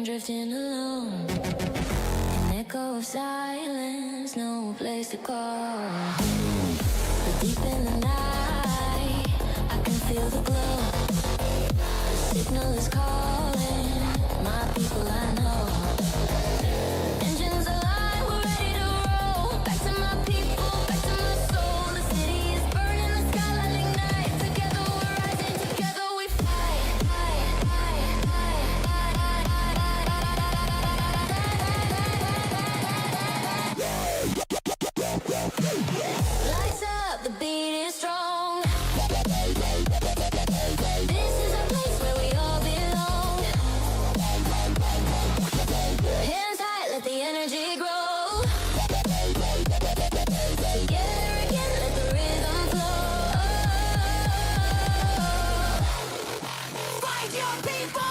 drifting alone. An echo of silence, no place to go. But deep in the night, I can feel the glow. The signal is calling, my people I know. Engines alive, we're ready to roll. Back to my people, back to my soul. The city is burning, the skyline ignites. Together we're rising, together we fight. Lights up, the beat is strong. This is a place where we all belong. Hands high, let the energy grow. Together again, let the rhythm flow. Find your people.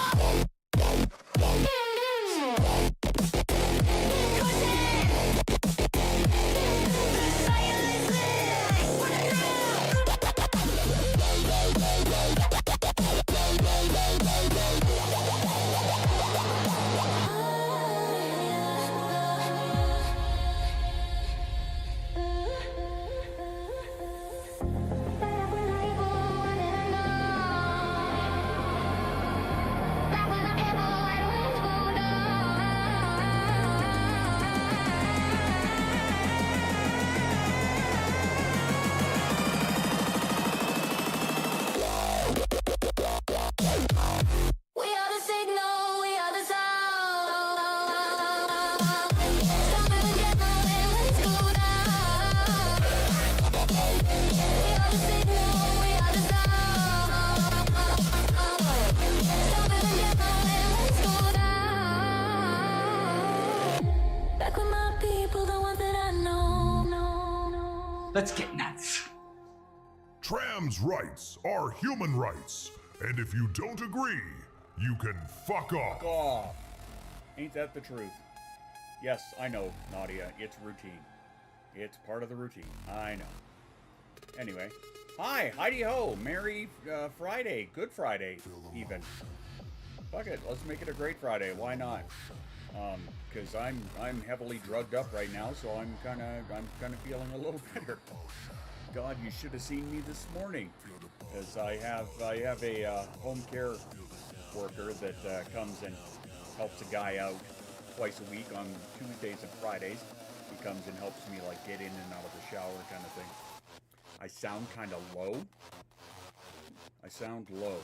Let's get nuts. Trans rights are human rights, and if you don't agree, you can fuck off. Fuck off. Ain't that the truth? Yes, I know, Nadia, it's routine. It's part of the routine, I know. Anyway, hi, Heidi-ho, Merry Friday, Good Friday, even. Fuck it, let's make it a great Friday, why not? Because I'm heavily drugged up right now, so I'm kind of feeling a little better. God, you should have seen me this morning, because I have a home care worker that comes and helps a guy out twice a week on Tuesdays and Fridays. He comes and helps me like get in and out of the shower kind of thing. I sound kind of low. I sound low.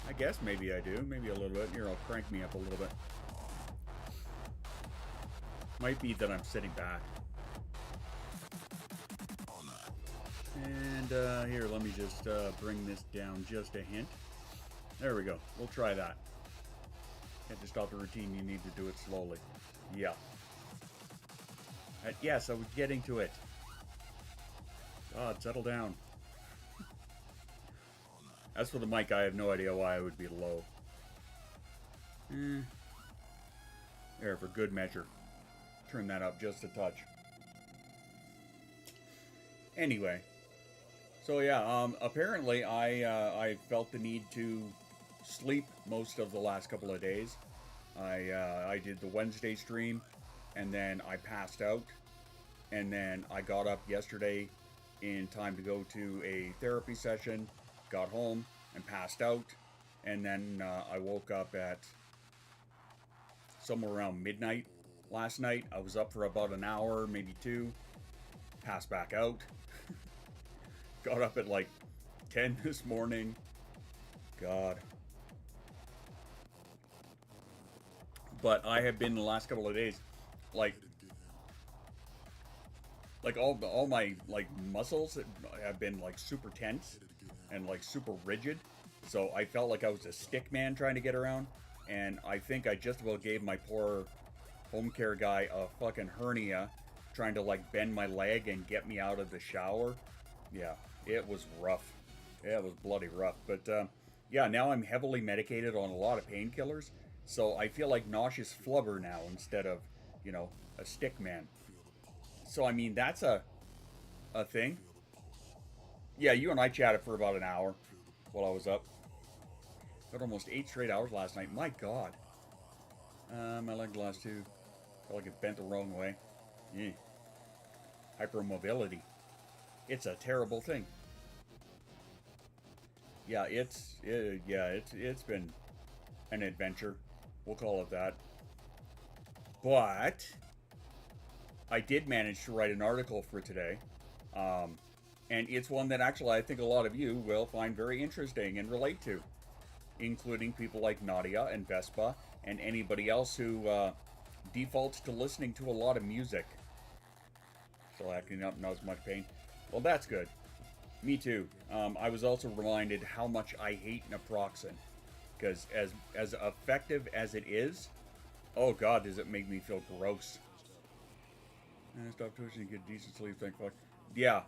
I guess maybe I do. Maybe a little bit. Here, I'll crank me up a little bit. Might be that I'm sitting back. And here, let me just bring this down just a hint. There we go. We'll try that. And to stop the routine, you need to do it slowly. Yeah. Yes, I was getting to it. God, settle down. As for the mic, I have no idea why I would be low. There, for good measure. Turn that up just a touch. Anyway. So yeah, apparently I felt the need to sleep most of the last couple of days. I did the Wednesday stream, and then I passed out. And then I got up yesterday in time to go to a therapy session. Got home and passed out, and then I woke up at somewhere around midnight last night. I was up for about an hour, maybe two, passed back out. Got up at like 10 this morning. God. But I have been the last couple of days like all my like muscles have been like super tense and like super rigid, so I felt like I was a stick man trying to get around, and I think I just about gave my poor home care guy a fucking hernia trying to like bend my leg and get me out of the shower. Yeah, it was rough. Yeah, it was bloody rough. But yeah, now I'm heavily medicated on a lot of painkillers, so I feel like nauseous flubber now instead of, you know, a stick man. So I mean, that's a thing. Yeah, you and I chatted for about an hour while I was up. Got almost 8 straight hours last night. My God. My leg last 2. Felt like it bent the wrong way. Yeah. Hypermobility. It's a terrible thing. Yeah, it's been an adventure. We'll call it that. But I did manage to write an article for today. And it's one that actually I think a lot of you will find very interesting and relate to, including people like Nadia and Vespa and anybody else who defaults to listening to a lot of music. Still acting up, not as much pain. Well, that's good. Me too. I was also reminded how much I hate naproxen, because as effective as it is, oh God, does it make me feel gross. Stop twitching and get decent sleep, thank fuck. Yeah,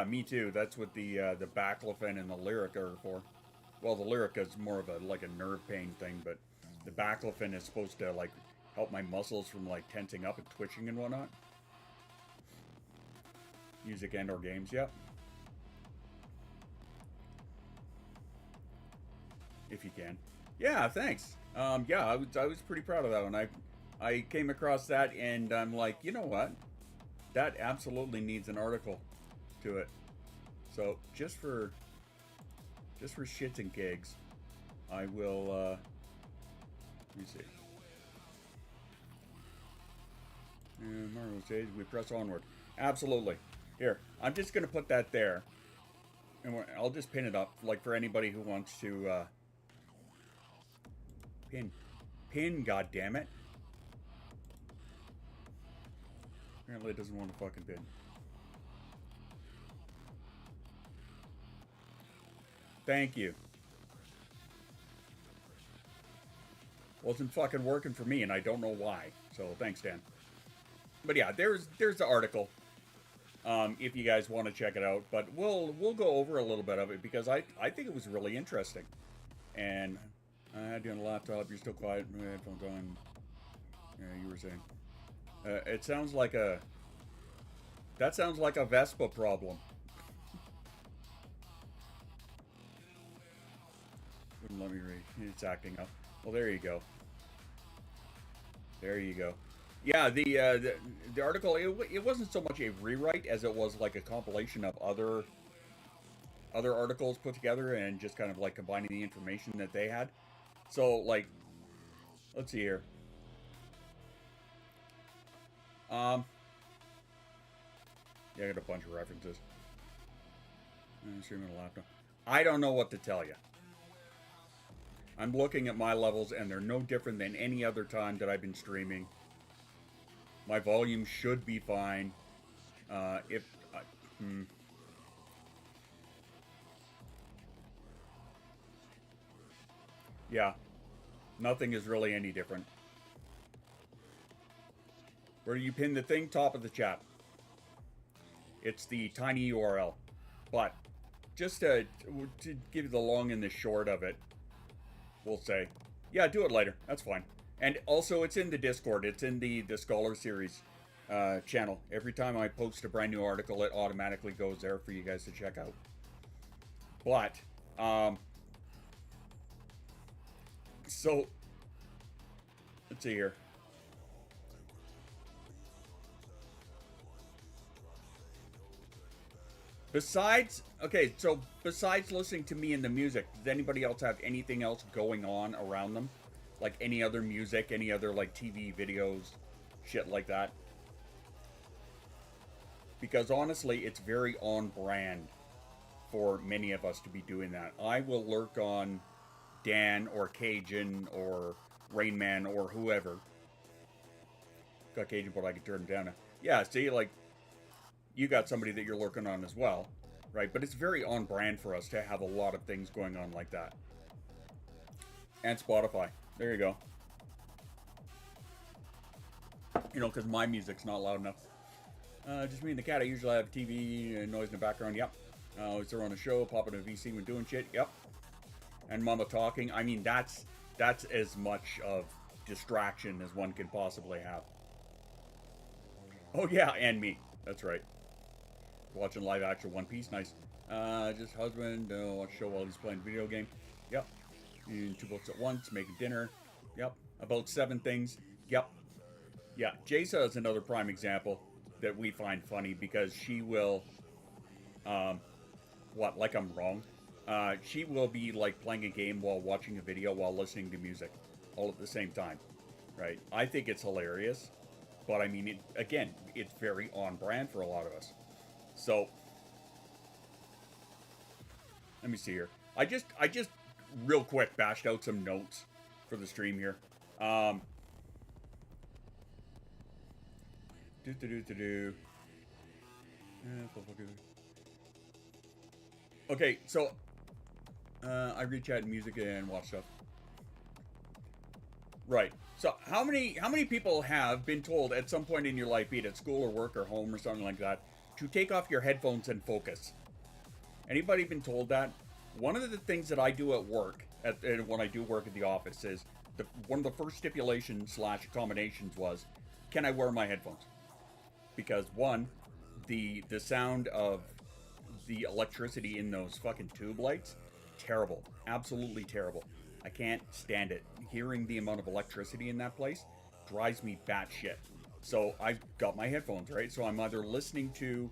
me too. That's what the baclofen and the Lyric are for. Well, the Lyric is more of a nerve pain thing, but the baclofen is supposed to like help my muscles from like tensing up and twitching and whatnot. Music and or games, yep. If you can. Yeah, thanks. Yeah, I was pretty proud of that one. I came across that and I'm like, you know what? That absolutely needs an article to it. So just for shits and gigs, I will let me see. Marvel says we press onward. Absolutely. Here, I'm just gonna put that there, and I'll just pin it up, like for anybody who wants to pin. God damn it! Apparently, it doesn't want to fucking pin. Thank you. Wasn't fucking working for me, and I don't know why. So thanks, Dan. But yeah, there's the article. If you guys want to check it out, but we'll go over a little bit of it because I think it was really interesting. And I had you on the laptop. You're still quiet. Headphones on. Yeah, you were saying. It sounds like a. That sounds like a Vespa problem. Wouldn't let me read. It's acting up. Well, there you go. There you go. Yeah, the article, it wasn't so much a rewrite as it was like a compilation of other articles put together and just kind of like combining the information that they had. So like, let's see here. Yeah, I got a bunch of references. Streaming a laptop. I don't know what to tell you. I'm looking at my levels and they're no different than any other time that I've been streaming. My volume should be fine. Yeah, nothing is really any different. Where do you pin the thing? Top of the chat. It's the tiny URL. But just to give you the long and the short of it, we'll say, yeah, do it later. That's fine. And also, it's in the Discord. It's in the Scholar Series channel. Every time I post a brand new article, it automatically goes there for you guys to check out. But, so, let's see here. Besides listening to me and the music, does anybody else have anything else going on around them? Like any other music, any other like TV videos, shit like that? Because honestly, it's very on brand for many of us to be doing that. I will lurk on Dan or Cajun or Rain Man or whoever. Got Cajun, but I can turn him down now. Yeah, see, like, you got somebody that you're lurking on as well, right? But it's very on brand for us to have a lot of things going on like that. And Spotify. There you go. You know, because my music's not loud enough. Just me and the cat. I usually have TV and noise in the background. Yep. Always throw on a show, pop in a VC when doing shit. Yep. And mama talking. I mean, that's as much of distraction as one can possibly have. Oh yeah, and me. That's right. Watching live action One Piece. Nice. Just husband. Watch show while he's playing video game. Yep. Two books at once, making dinner. Yep. About 7 things. Yep. Yeah. Jasa is another prime example that we find funny because she will, like I'm wrong? She will be like playing a game while watching a video while listening to music all at the same time, right? I think it's hilarious, but I mean, again, it's very on brand for a lot of us. So, let me see here. I just real quick bashed out some notes for the stream here. Okay, so I read chat and music and watch stuff. Right. So how many people have been told at some point in your life, be it at school or work or home or something like that, to take off your headphones and focus? Anybody been told that? One of the things that I do at work, when I do work at the office, is one of the first stipulations / accommodations was, can I wear my headphones? Because one, the sound of the electricity in those fucking tube lights, terrible, absolutely terrible. I can't stand it. Hearing the amount of electricity in that place drives me batshit. So I've got my headphones, right? So I'm either listening to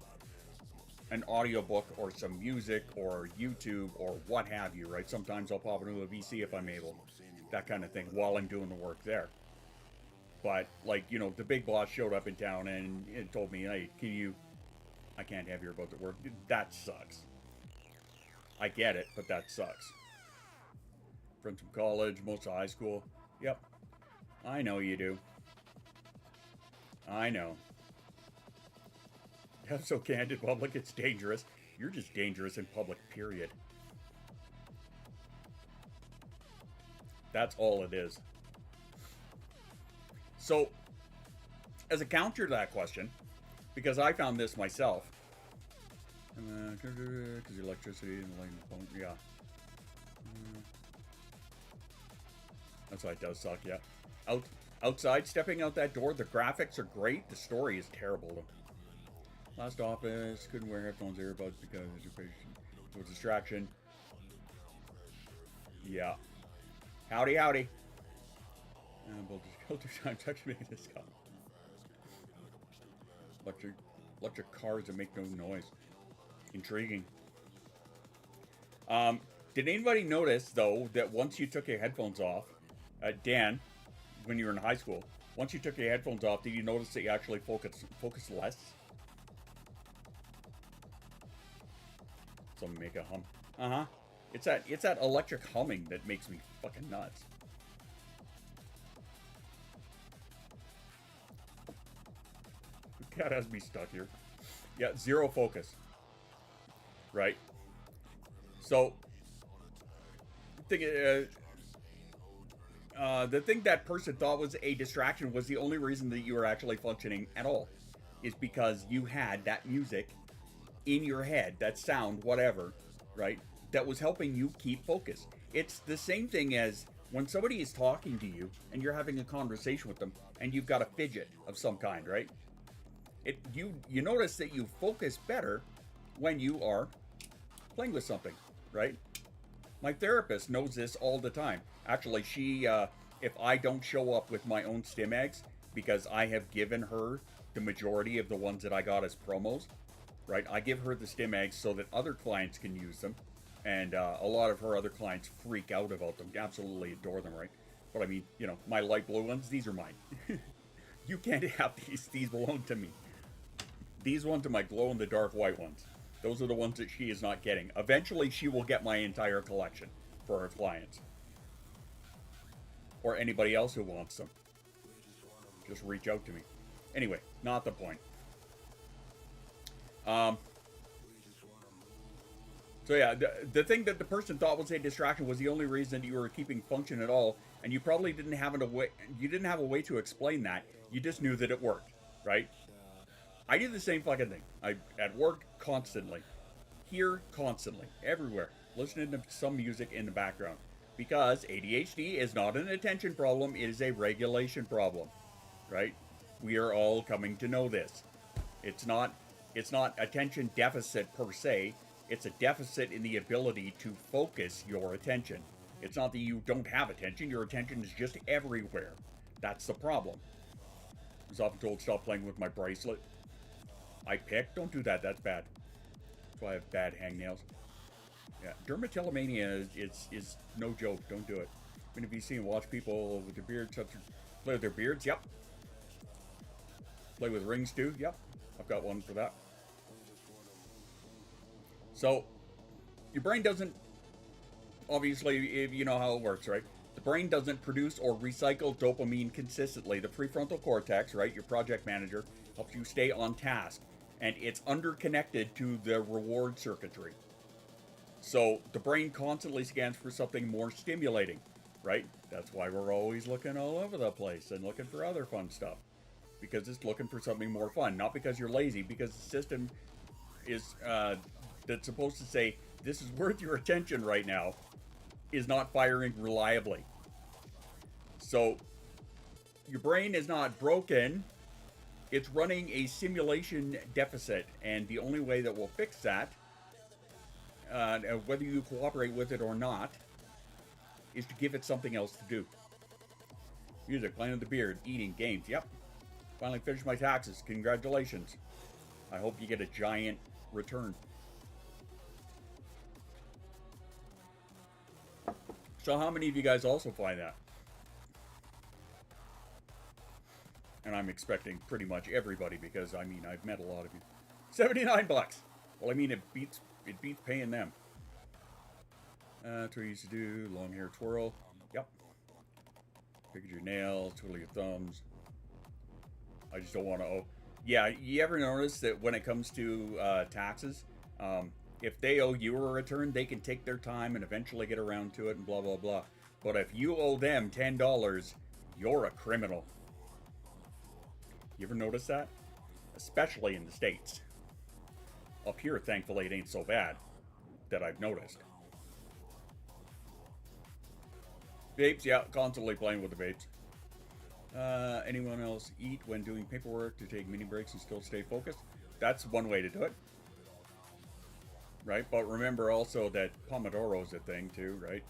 an audiobook or some music or YouTube or what have you, right? Sometimes I'll pop into a VC if I'm able, that kind of thing, while I'm doing the work there. But, like, you know, the big boss showed up in town and it told me, hey, I can't have earbuds at work. That sucks. I get it, but that sucks. Friends from college, most of high school. Yep. I know you do. I know. I'm so candid in public, it's dangerous. You're just dangerous in public, period. That's all it is. So, as a counter to that question, because I found this myself, because electricity and lighting the phone, yeah. That's why it does suck, yeah. Outside, stepping out that door, the graphics are great, the story is terrible though. Last office, couldn't wear headphones, earbuds because it was a distraction. Yeah. Howdy, howdy. We'll just go through time to actually make this come. Electric cars that make no noise. Intriguing. Did anybody notice, though, that once you took your headphones off, Dan, when you were in high school, once you took your headphones off, did you notice that you actually focus less? Someone make a hum. Uh-huh. It's that electric humming that makes me fucking nuts. The cat has me stuck here. Yeah, zero focus. Right? So, the thing that person thought was a distraction was the only reason that you were actually functioning at all. Is because you had that music in your head, that sound, whatever, right? That was helping you keep focus. It's the same thing as when somebody is talking to you and you're having a conversation with them and you've got a fidget of some kind, right? You notice that you focus better when you are playing with something, right? My therapist knows this all the time. Actually, she, if I don't show up with my own stim eggs, because I have given her the majority of the ones that I got as promos, right? I give her the stim eggs so that other clients can use them. And a lot of her other clients freak out about them, absolutely adore them, right? But I mean, you know, my light blue ones, these are mine. You can't have these belong to me. These ones are my glow-in-the-dark white ones. Those are the ones that she is not getting. Eventually, she will get my entire collection for her clients. Or anybody else who wants them. Just reach out to me. Anyway, not the point. So yeah, the thing that the person thought was a distraction was the only reason you were keeping function at all, and you probably didn't have a way to explain that. You just knew that it worked, right? I do the same fucking thing. At work constantly, here constantly, everywhere, listening to some music in the background, because ADHD is not an attention problem; it is a regulation problem, right? We are all coming to know this. It's not attention deficit per se. It's a deficit in the ability to focus your attention. It's not that you don't have attention. Your attention is just everywhere. That's the problem. I was often told, stop playing with my bracelet. I pick? Don't do that. That's bad. That's why I have bad hangnails. Yeah, dermatillomania is no joke. Don't do it. I mean, if you see and watch people with their beards, play with their beards, yep. Play with rings too, yep. I've got one for that. So, your brain doesn't, obviously, you know how it works, right? The brain doesn't produce or recycle dopamine consistently. The prefrontal cortex, right, your project manager, helps you stay on task. And it's underconnected to the reward circuitry. So the brain constantly scans for something more stimulating, right? That's why we're always looking all over the place and looking for other fun stuff. Because it's looking for something more fun. Not because you're lazy, because the system is, that's supposed to say, this is worth your attention right now, is not firing reliably. So your brain is not broken. It's running a simulation deficit. And the only way that we'll fix that, whether you cooperate with it or not, is to give it something else to do. Music, playing with the beard, eating, games. Yep. Finally finished my taxes. Congratulations. I hope you get a giant return. So how many of you guys also find that? And I'm expecting pretty much everybody, because I mean, I've met a lot of you. 79 bucks. Well, I mean, it beats paying them. That's what I used to do. Long hair twirl. Yep. Pick at your nails, twiddle your thumbs. I just don't want to. Oh, yeah. You ever notice that when it comes to taxes, if they owe you a return, they can take their time and eventually get around to it and blah blah blah. But if you owe them $10, you're a criminal. You ever notice that? Especially in the States. Up here, thankfully, it ain't so bad that I've noticed. Vapes, yeah, constantly playing with the vapes. Anyone else eat when doing paperwork to take mini breaks and still stay focused? That's one way to do it. Right? But remember also that Pomodoro's a thing too, right?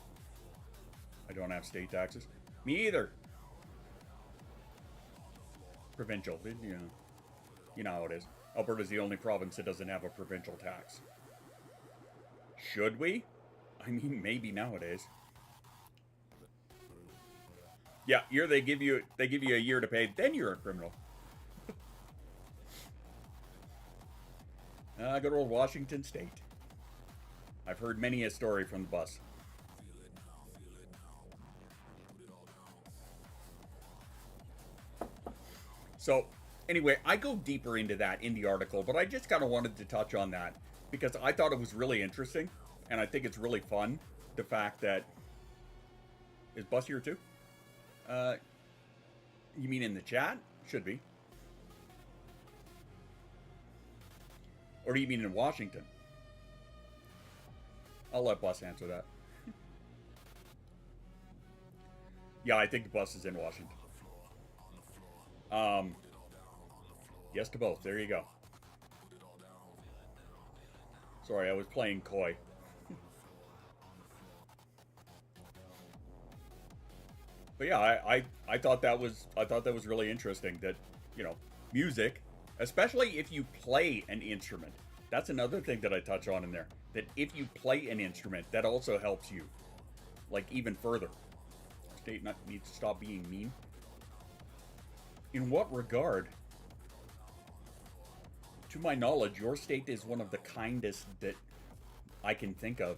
I don't have state taxes. Me either. Provincial, you know how it is. Alberta's the only province that doesn't have a provincial tax. Should we? I mean, maybe nowadays. Yeah, here they give you a year to pay, then you're a criminal. Good old Washington State. I've heard many a story from the bus. So, anyway, I go deeper into that in the article, but I just kind of wanted to touch on that because I thought it was really interesting, and I think it's really fun, the fact that... Is Bus here too? You mean in the chat? Should be. Or do you mean in Washington? I'll let Bus answer that. Yeah, I think the Bus is in Washington. Yes to both. There you go. Sorry, I was playing coy. But yeah, I thought that was really interesting that, you know, music, especially if you play an instrument. That's another thing that I touch on in there. That if you play an instrument, that also helps you, like, even further. State needs to stop being mean. In what regard? To my knowledge, your state is one of the kindest that I can think of,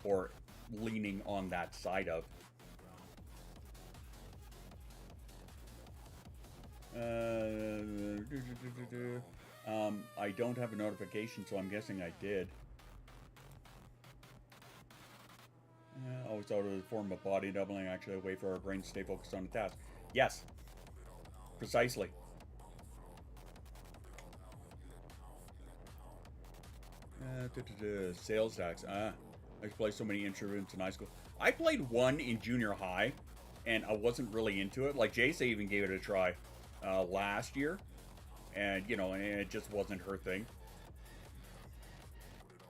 or leaning on that side of. I don't have a notification, so I'm guessing I did. Always thought it was a form of body doubling, actually a way for our brain to stay focused on the task. Yes. Precisely. Sales tax. I used to play so many instruments in high school. I played one in junior high, and I wasn't really into it. Like, Jaysa even gave it a try last year, and, you know, and it just wasn't her thing.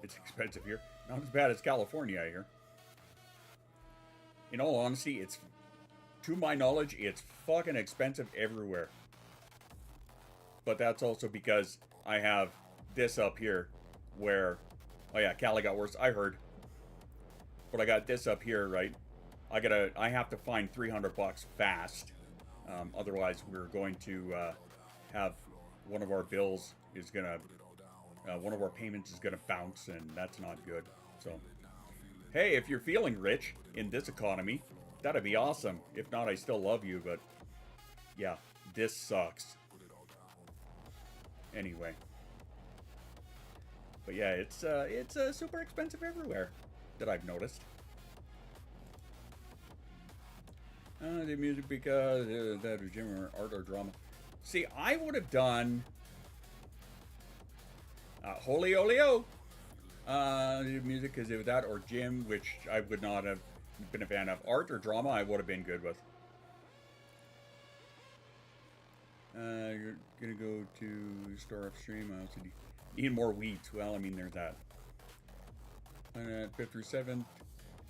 It's expensive here. Not as bad as California, I hear. in all honesty, it's, to my knowledge, it's fucking expensive everywhere. But that's also because I have this up here where, oh yeah, Cali got worse, I heard. But I got this up here, right? I have to find $300 fast. Otherwise, we're going to have one of our bills is gonna, one of our payments is gonna bounce, and that's not good. So, hey, if you're feeling rich in this economy, that'd be awesome. If not, I still love you, but yeah, this sucks. Anyway. But yeah, it's super expensive everywhere that I've noticed. The music because that was gym or art or drama. See, I would have done Holy Oleo. The music because it was that or gym, which I would not have been a fan of. Art or drama, I would have been good with. You're gonna go to store upstream. I also need more wheat. Well, I mean, there's that. 5th through 7th,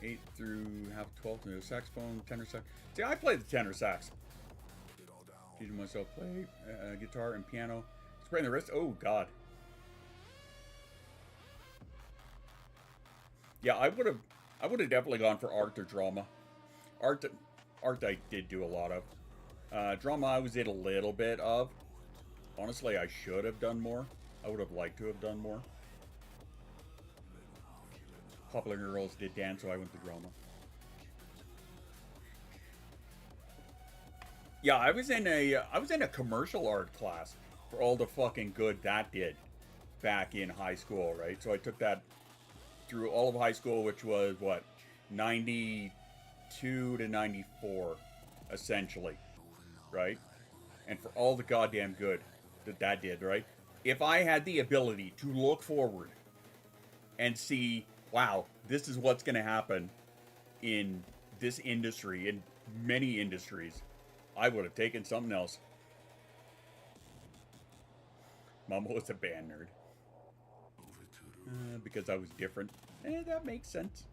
8th through half 12th, the saxophone, tenor sax. See, I play the tenor sax. Teaching myself play guitar and piano. Spraying the wrist. Oh God. Yeah, I would have definitely gone for art or drama. Art I did do a lot of. Drama I was in a little bit of. Honestly, I should have done more. I would have liked to have done more. Popular girls did dance, so I went to drama. Yeah, I was in a commercial art class for all the fucking good that did back in high school, right? So I took that through all of high school, which was what, 92 to 94, essentially, right? And for all the goddamn good that did, right? If I had the ability to look forward and see, wow, this is what's going to happen in this industry, in many industries, I would have taken something else. Mama was a band nerd. Because I was different. That makes sense.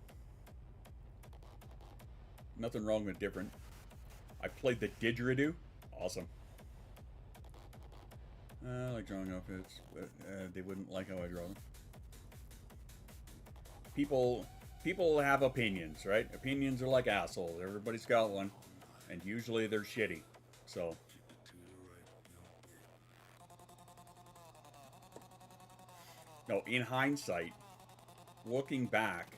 Nothing wrong with different. I played the didgeridoo. Awesome. I like drawing outfits, but they wouldn't like how I draw them. People have opinions, right? Opinions are like assholes. Everybody's got one. And usually they're shitty. So. No, in hindsight, looking back,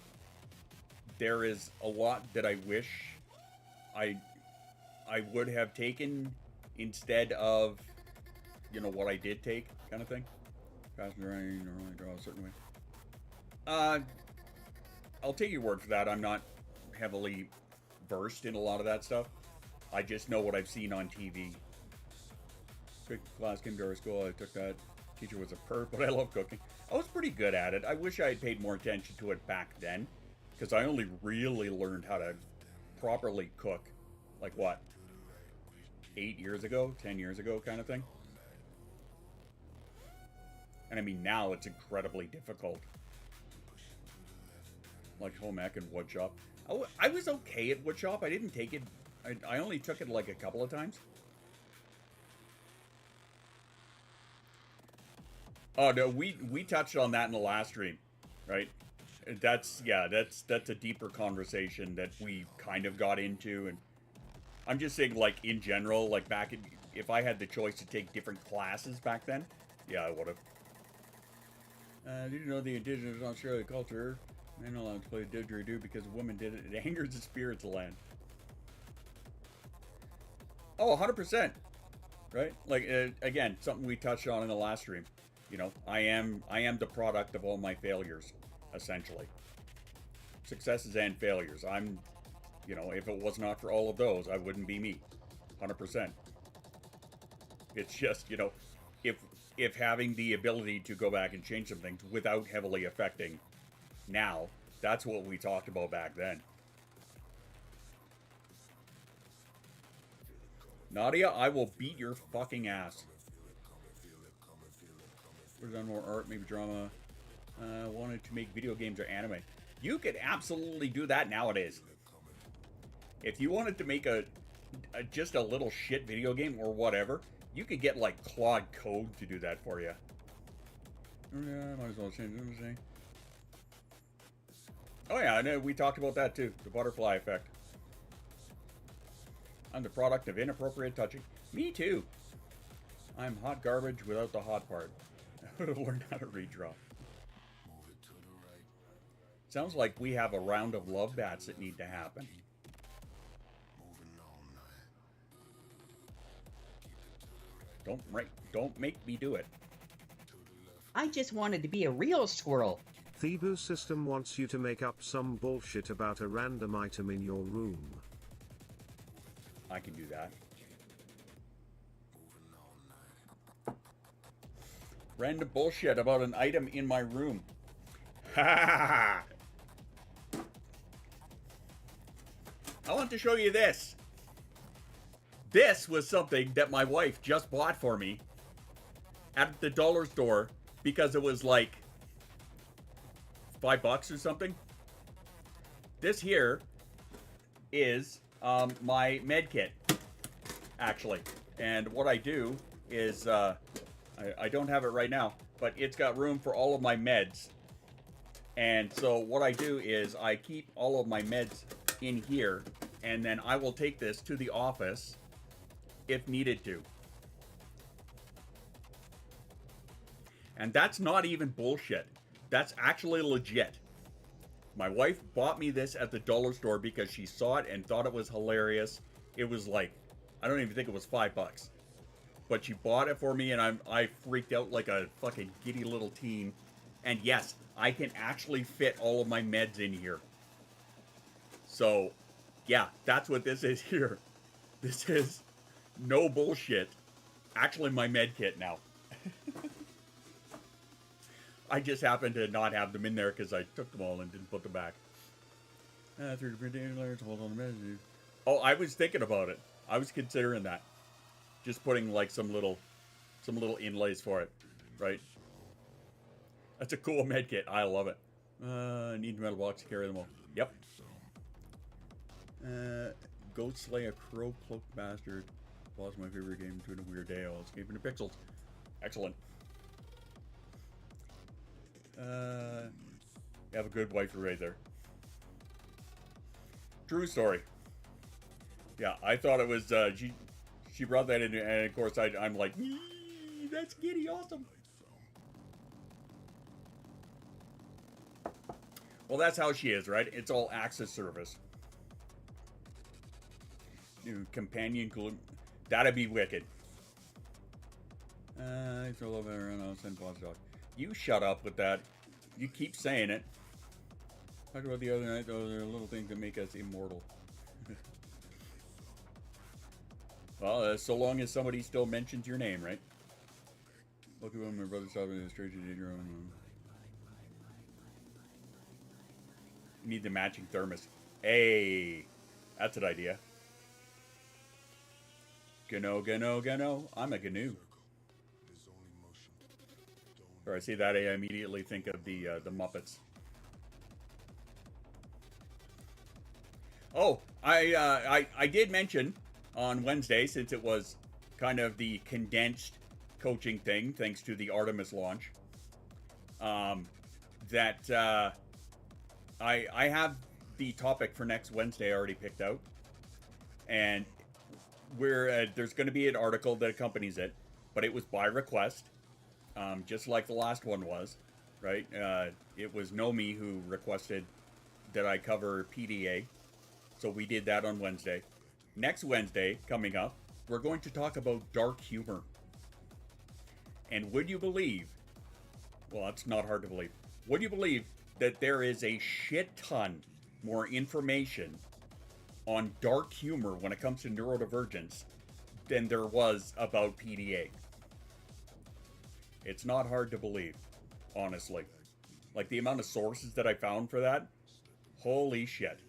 there is a lot that I wish I would have taken instead of, you know, what I did take, kind of thing. Passenger writing, normally draw a certain way. I'll take your word for that. I'm not heavily versed in a lot of that stuff. I just know what I've seen on TV. Quick class came to our school. I took that. Teacher was a perv, but I love cooking. I was pretty good at it. I wish I had paid more attention to it back then, because I only really learned how to properly cook, like what, 8 years ago, 10 years ago, kind of thing. And I mean, now it's incredibly difficult. Like home ec and woodshop. I was okay at woodshop. I didn't take it. I only took it like a couple of times. Oh no, we touched on that in the last stream, right? That's a deeper conversation that we kind of got into, and I'm just saying, like, in general, like back in, if I had the choice to take different classes back then, yeah, I would have. Did you know the indigenous Australia culture? Men not allowed to play didgeridoo because a woman did it. It angers the spirits of land. Oh, 100%. Right? Like, again, something we touched on in the last stream. You know, I am the product of all my failures, essentially. Successes and failures. I'm, you know, if it was not for all of those, I wouldn't be me. 100%. It's just, you know, if having the ability to go back and change some things without heavily affecting now, that's what we talked about back then. Nadia, I will beat your fucking ass. We've done more art, maybe drama. Wanted to make video games or anime. You could absolutely do that nowadays. If you wanted to make just a little shit video game or whatever, you could get like Claude Code to do that for you. Yeah, might as well change what I'm saying. Oh yeah, I know we talked about that too. The butterfly effect. I'm the product of inappropriate touching. Me too. I'm hot garbage without the hot part. I would have learned how to redraw. Sounds like we have a round of love bats that need to happen. Don't make me do it. I just wanted to be a real squirrel. Thibu system wants you to make up some bullshit about a random item in your room. I can do that. Random bullshit about an item in my room. Ha ha ha! I want to show you this. This was something that my wife just bought for me at the dollar store because it was like $5 or something. This here is my med kit, actually. And what I do is, I don't have it right now, but it's got room for all of my meds. And so what I do is I keep all of my meds in here, and then I will take this to the office if needed to. And that's not even bullshit. That's actually legit. My wife bought me this at the dollar store because she saw it and thought it was hilarious. It was like, I don't even think it was $5. But she bought it for me, and I freaked out like a fucking giddy little teen. And yes, I can actually fit all of my meds in here. So, yeah, that's what this is here. This is no bullshit. Actually, my med kit now. I just happened to not have them in there because I took them all and didn't put them back. 3 different layers, hold on a minute. Oh, I was thinking about it. I was considering that. Just putting like some little inlays for it, right? That's a cool med kit. I love it. Need a metal box to carry them all. Yep. Go slay a crow cloaked bastard. Lost my favorite game to a weird day. I'll escape into pixels. Excellent. You have a good wife right there. True story. Yeah, I thought it was, she brought that in, and of course I'm like, that's giddy awesome. Well, that's how she is, right? It's all access service. New companion glue. That'd be wicked. I still love it around. I'll send Boss Dog. You shut up with that. You keep saying it. Talked about the other night, though. There are little things that make us immortal. Well, so long as somebody still mentions your name, right? Look at when my brother's talking to the stranger did your own. You need the matching thermos. Hey, that's an idea. Gano. I'm a Gnu. Or I see that, I immediately think of the Muppets. Oh, I did mention on Wednesday, since it was kind of the condensed coaching thing, thanks to the Artemis launch, that I have the topic for next Wednesday already picked out, and there's going to be an article that accompanies it, but it was by request. Just like the last one was, right? It was Nomi who requested that I cover PDA. So we did that on Wednesday. Next Wednesday, coming up, we're going to talk about dark humor. And would you believe, well, it's not hard to believe, would you believe that there is a shit ton more information on dark humor when it comes to neurodivergence than there was about PDA? It's not hard to believe, honestly. Like, the amount of sources that I found for that, holy shit.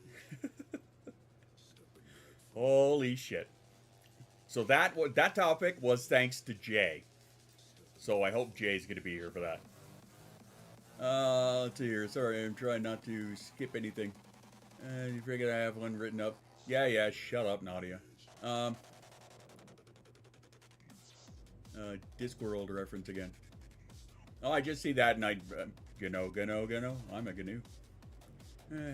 Holy shit. So that topic was thanks to Jay. So I hope Jay's going to be here for that. Let's see here. Sorry, I'm trying not to skip anything. You figured I have one written up. Yeah, shut up, Nadia. Discworld reference again. Oh, I just see that and I, Gano, I'm a Gnu.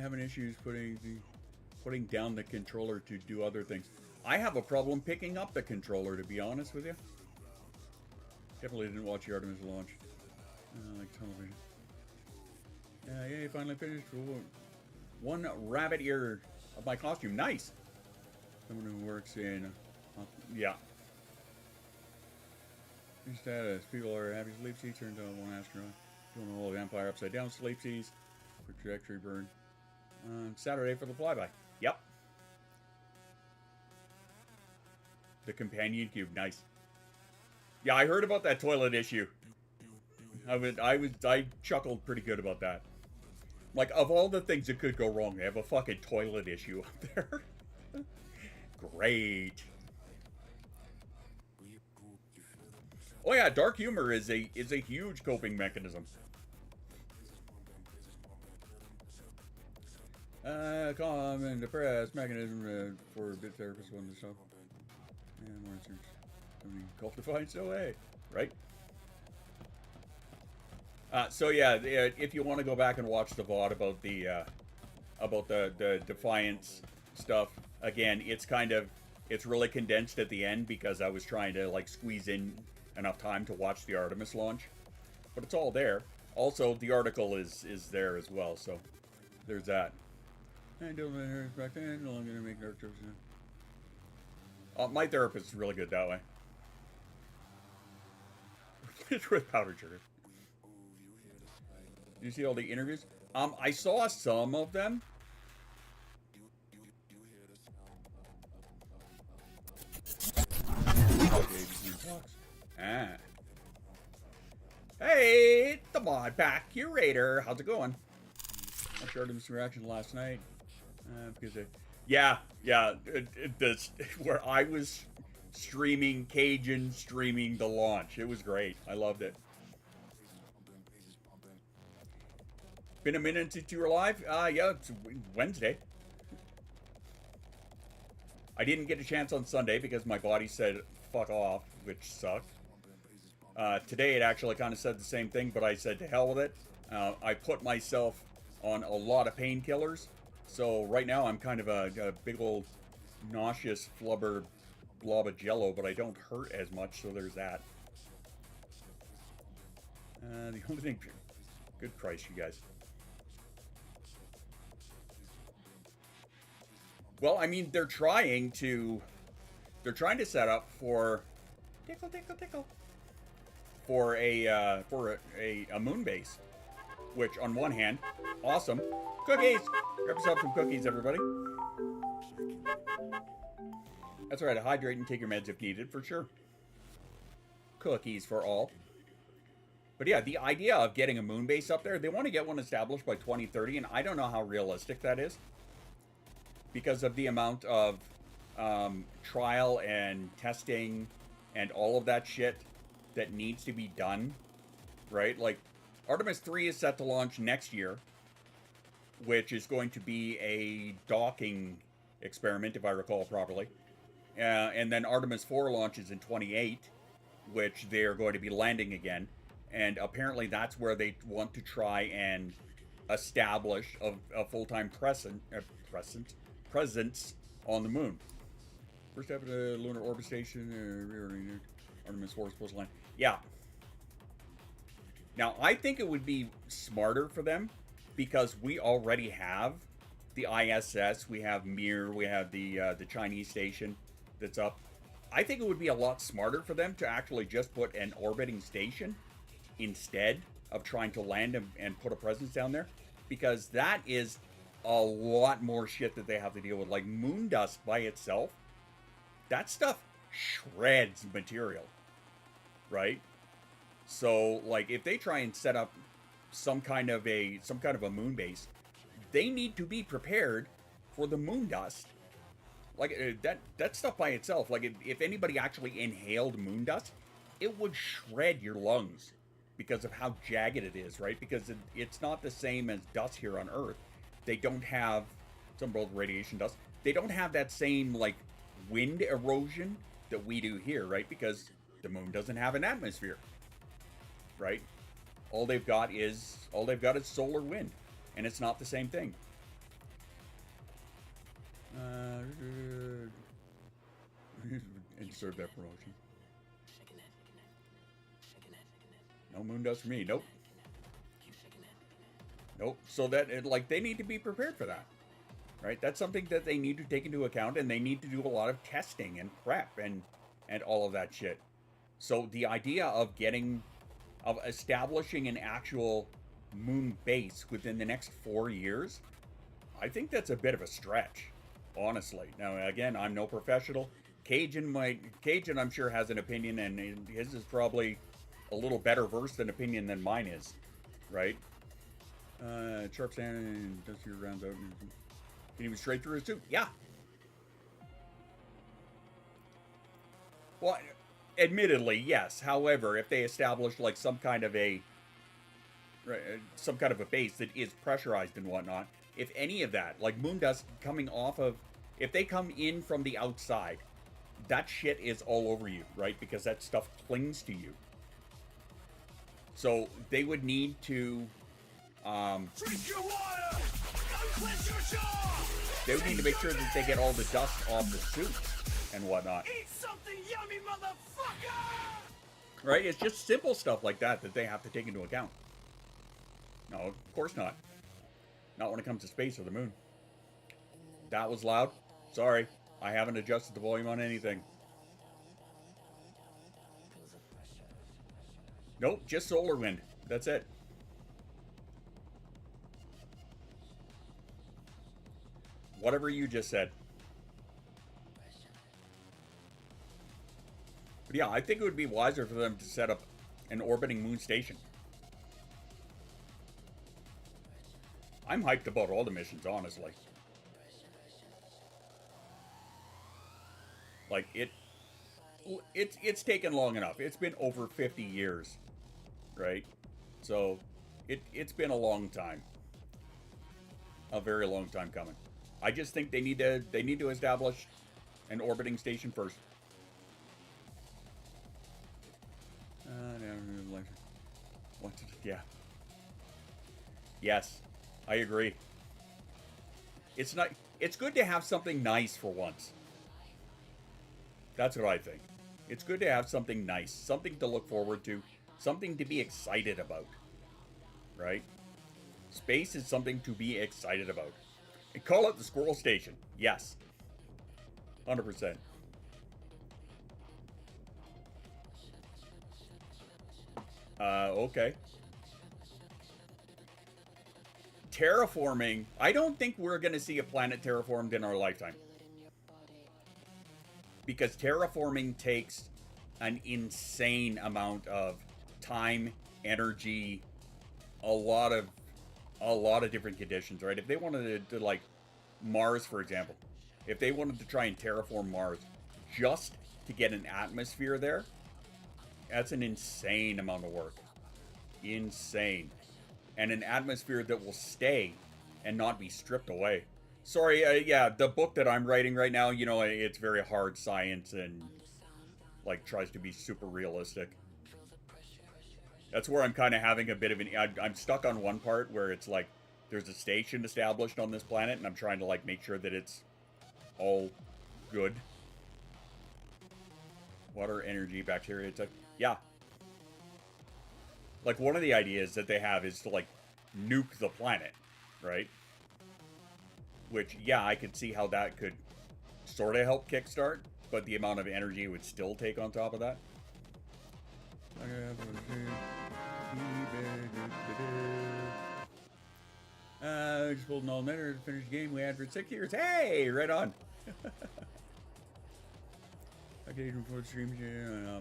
Having issues putting down the controller to do other things. I have a problem picking up the controller, to be honest with you. Definitely didn't watch the Artemis launch. Like television. Yeah, finally finished. One rabbit ear of my costume. Nice. Someone who works in... yeah. Status. People are happy sleep seats turned on one astronaut. Doing a whole vampire upside down sleep seats. For trajectory burn. Saturday for the flyby. Yep. The companion cube. Nice. Yeah, I heard about that toilet issue. I chuckled pretty good about that. Like, of all the things that could go wrong, they have a fucking toilet issue up there. Great. Oh yeah, dark humor is a huge coping mechanism. Calm and depressed mechanism for a bit therapist one to stop. Yeah, more research. Something cultified, so hey, right? So yeah, if you want to go back and watch the VOD about the Defiance stuff, again, it's really condensed at the end because I was trying to like squeeze in enough time to watch the Artemis launch, but it's all there. Also, the article is there as well, so there's that. I don't know back then. No longer gonna make nerve trips. My therapist is really good that way. It's with powdered sugar. Did you see all the interviews? I saw some of them. Hey, the mod pack curator. How's it going? I shared his reaction last night. Because where I was streaming Cajun, streaming the launch. It was great. I loved it. Been a minute since you were live? Yeah, it's Wednesday. I didn't get a chance on Sunday because my body said fuck off, which sucked. Today it actually kind of said the same thing, but I said to hell with it. I put myself on a lot of painkillers, so right now I'm kind of a big old nauseous flubber blob of jello, but I don't hurt as much, so there's that. The only thing... Good Christ, you guys. Well, I mean, they're trying to set up for tickle for a moon base, which on one hand, awesome. Cookies! Grab yourself some cookies, everybody. That's right, hydrate and take your meds if needed, for sure. Cookies for all. But yeah, the idea of getting a moon base up there, they want to get one established by 2030, and I don't know how realistic that is. Because of the amount of trial and testing and all of that shit that needs to be done, right? Like, Artemis 3 is set to launch next year, which is going to be a docking experiment, if I recall properly. And then Artemis 4 launches in 28, which they're going to be landing again. And apparently that's where they want to try and establish a full-time presence on the moon. First step of the lunar orbit station, Artemis 4 is supposed to land. Yeah. Now, I think it would be smarter for them because we already have the ISS, we have Mir, we have the Chinese station that's up. I think it would be a lot smarter for them to actually just put an orbiting station instead of trying to land and put a presence down there, because that is a lot more shit that they have to deal with. Like moon dust by itself, that stuff shreds material, right? So like if they try and set up some kind of a moon base, they need to be prepared for the moon dust. Like that stuff by itself, like if anybody actually inhaled moon dust, it would shred your lungs because of how jagged it is, right? Because it's not the same as dust here on Earth. They don't have some both radiation dust. they don't have that same like wind erosion that we do here, right? Because the moon doesn't have an atmosphere, right? All they've got is solar wind, and it's not the same thing. Insert that promotion. No moon dust for me. Nope. Nope. So that like they need to be prepared for that, right? That's something that they need to take into account, and they need to do a lot of testing and prep and all of that shit. So the idea of establishing an actual moon base within the next 4 years, I think that's a bit of a stretch, honestly. Now, again, I'm no professional. Cajun, I'm sure, has an opinion, and his is probably a little better versed an opinion than mine is, right? Sharp sand and dust your rounds out. Can he move straight through his tube? Yeah. Well, admittedly, yes. However, if they establish like some kind of a base that is pressurized and whatnot, if any of that, like moon dust coming off of, if they come in from the outside, that shit is all over you, right? Because that stuff clings to you. So they would need to, Drink your water! Unquench your jaw! they would need to make sure that they get all the dust off the suits and whatnot. Eat something yummy, motherfucker! Right? It's just simple stuff like that that they have to take into account. No, of course not. Not when it comes to space or the moon. That was loud. Sorry. I haven't adjusted the volume on anything. Nope, just solar wind. That's it. Whatever you just said. But yeah, I think it would be wiser for them to set up an orbiting moon station. I'm hyped about all the missions, honestly. Like, it's taken long enough. It's been over 50 years, right? So, it's been a long time. A very long time coming. I just think they need to establish an orbiting station first. Yeah. Yes, I agree. It's good to have something nice for once. That's what I think. It's good to have something nice, something to look forward to, something to be excited about. Right? Space is something to be excited about. And call it the Squirrel Station. Yes. 100%. Okay. Terraforming. I don't think we're going to see a planet terraformed in our lifetime. Because terraforming takes an insane amount of time, energy, a lot of different conditions, right? If they wanted to like Mars, for example, if they wanted to try and terraform Mars just to get an atmosphere there, that's an insane amount of work. Insane. And an atmosphere that will stay and not be stripped away. Sorry, yeah, the book that I'm writing right now, you know, it's very hard science and, like, tries to be super realistic. That's where I'm kind of having a bit of an... I'm stuck on one part where it's, like, there's a station established on this planet, and I'm trying to, like, make sure that it's all good. Water, energy, bacteria, it's like... Yeah. Like, one of the ideas that they have is to, like, nuke the planet, right? Which, yeah, I could see how that could sort of help kickstart, but the amount of energy it would still take on top of that. Just pulled an all-nighter to finish the game we had for 6 years. Hey, right on. Occasion for streams, yeah,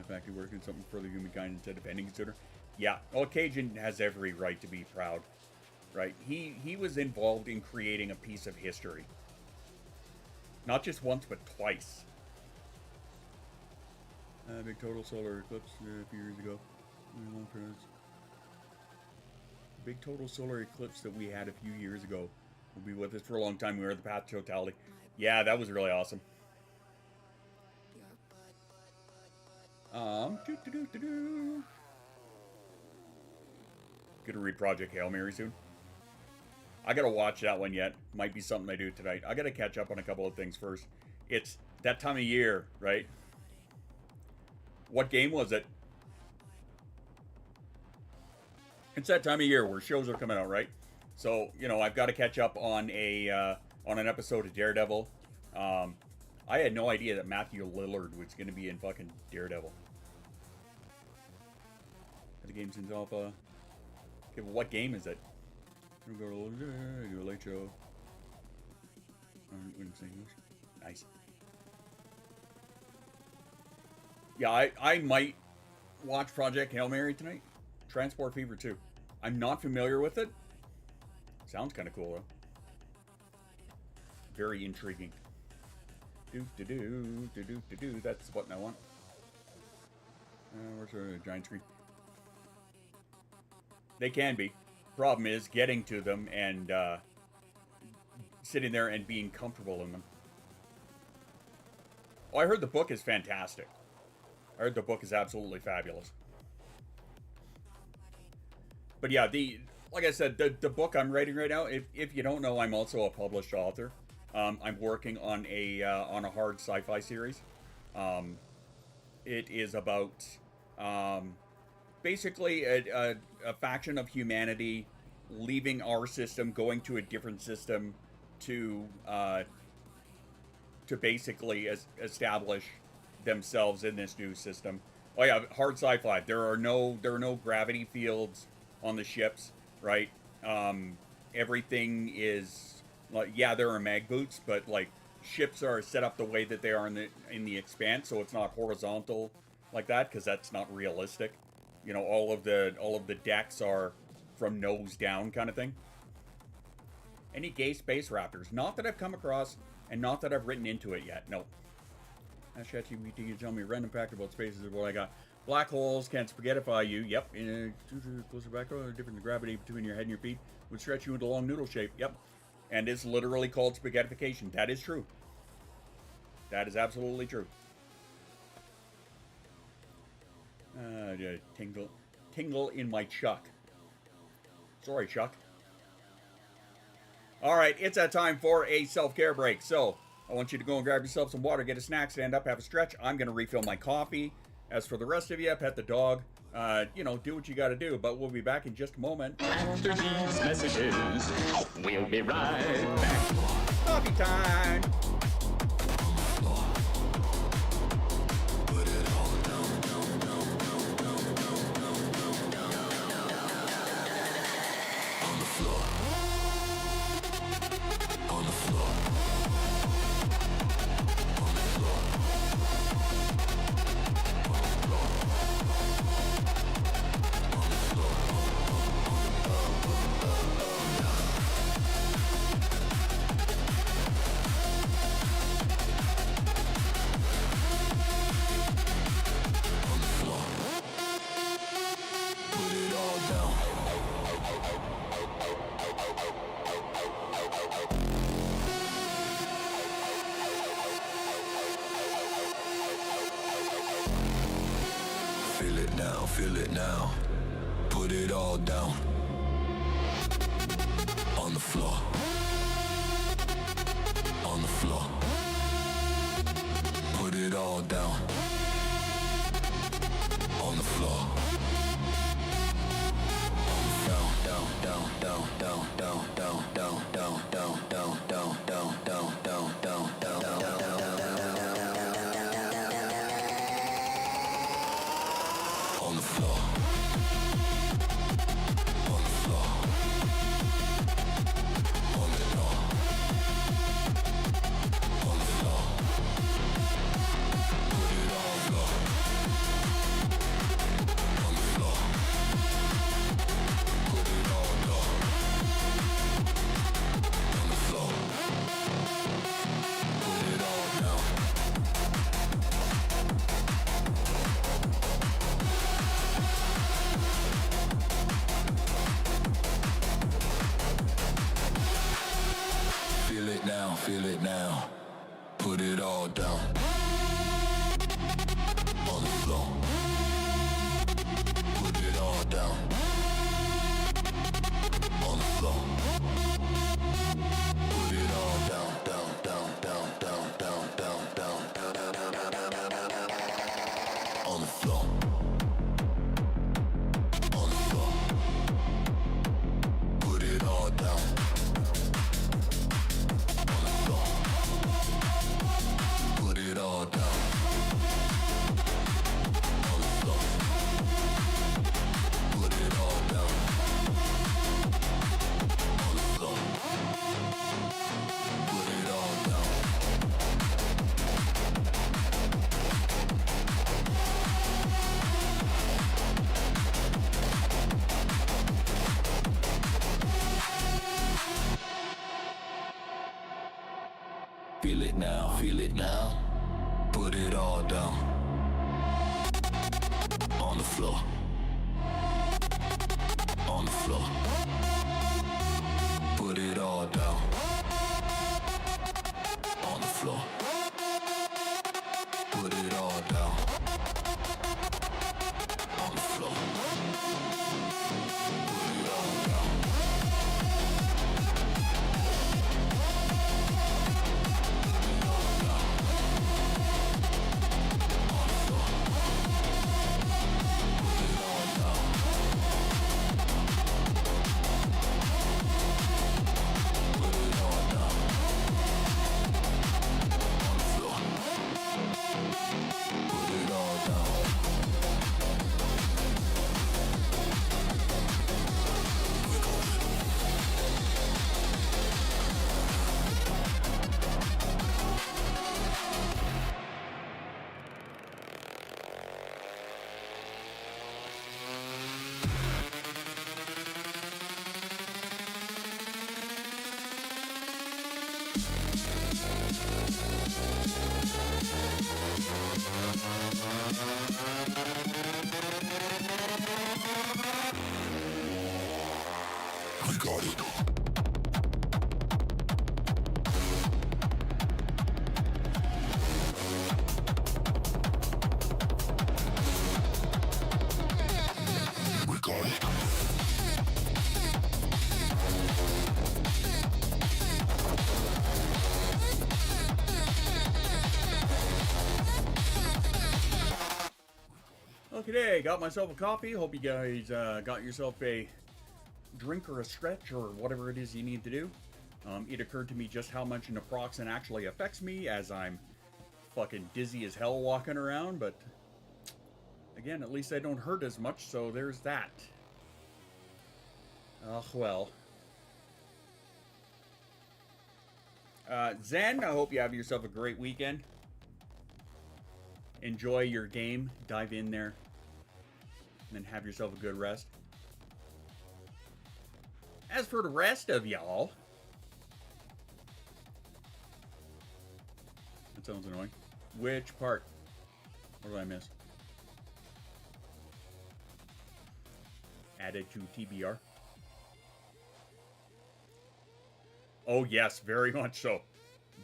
factory working something for the humankind instead of ending consider. Yeah, well, Cajun has every right to be proud, right? He was involved in creating a piece of history. Not just once, but twice. Big total solar eclipse a few years ago. Big total solar eclipse that we had a few years ago. will be with us for a long time. We are the path to totality. Yeah, that was really awesome. Gonna read Project Hail Mary soon. I gotta watch that one yet. Might be something I do tonight. I gotta catch up on a couple of things first. It's that time of year, right? What game was it? It's that time of year where shows are coming out, right? So, you know, I've got to catch up on an episode of Daredevil. I had no idea that Matthew Lillard was going to be in fucking Daredevil. The game's in alpha. Okay, well, what game is it? Go late show. Nice. Yeah, I might watch Project Hail Mary tonight. Transport Fever 2. I'm not familiar with it. Sounds kind of cool, though. Very intriguing. That's the button I want. Where's the giant screen? They can be. Problem is getting to them and sitting there and being comfortable in them. Oh, I heard the book is fantastic. I heard the book is absolutely fabulous. But yeah, like I said, the book I'm writing right now, if you don't know, I'm also a published author. I'm working on a hard sci-fi series. It is about basically a faction of humanity leaving our system, going to a different system to basically establish themselves in this new system. Oh yeah, hard sci-fi. There are no gravity fields on the ships, right? Everything is like, yeah, there are mag boots, but like ships are set up the way that they are in the Expanse, so it's not horizontal like that, because that's not realistic. You know, all of the decks are from nose down kind of thing. Any gay space raptors? Not that I've come across, and not that I've written into it yet. No. ChatGPT can tell me random fact about space is what I got. Black holes can spaghettify you. Yep. Closer back, different gravity between your head and your feet would stretch you into a long noodle shape. Yep. And it's literally called spaghettification. That is true. That is absolutely true. Tingle in my chuck. Sorry, Chuck. All right, it's that time for a self-care break. So I want you to go and grab yourself some water, get a snack, stand up, have a stretch. I'm going to refill my coffee. As for the rest of you, pet the dog. You know, do what you got to do. But we'll be back in just a moment. After these messages, we'll be right back. Coffee time. Feel it now, put it all down, on the floor, on the floor, put it all down, on the floor, down, down, down, down, down, down, down, down, down, down, down, down, down, down, down, down, down, down, down. On the floor. On the floor. On the floor. On the floor. Put it on the floor. On the floor. Put it on the floor. On the floor. Put it all down. feel it now. Put it all down. On the floor. Put it all down. On the floor. Put it all down, down, down, down, down, down, down, down, down, down, down, down, down, down, down, down. On the floor. On the floor. Put it all down. On the floor. Put it all down. On the floor. Put it all down. On the floor. Put it all down. Feel it now, feel it now. Put it all down. On the floor. On the floor. Put it all down. On the floor. Put it all down. On the floor. Put it all down. I got it. We got it. Okay, got myself a coffee. Hope you guys got yourself a drink or a stretch or whatever it is you need to do. It occurred to me just how much naproxen actually affects me, as I'm fucking dizzy as hell walking around, but again, at least I don't hurt as much, so there's that. Well. Zen, I hope you have yourself a great weekend. Enjoy your game, dive in there, and then have yourself a good rest. As for the rest of y'all, that sounds annoying. Which part? What did I miss? Added to TBR. Oh yes, very much so.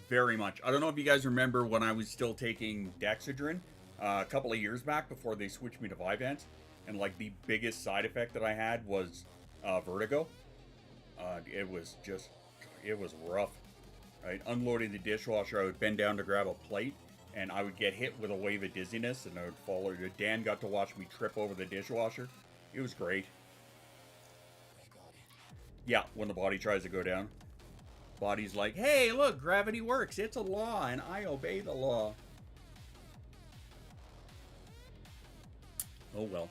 Very much. I don't know if you guys remember when I was still taking Dexedrine a couple of years back before they switched me to Vyvanse, and like the biggest side effect that I had was vertigo. It was rough. Right, unloading the dishwasher, I would bend down to grab a plate, and I would get hit with a wave of dizziness, and I would fall. Dan got to watch me trip over the dishwasher. It was great. Yeah, when the body tries to go down. Body's like, hey, look, gravity works. It's a law, and I obey the law. Oh, well.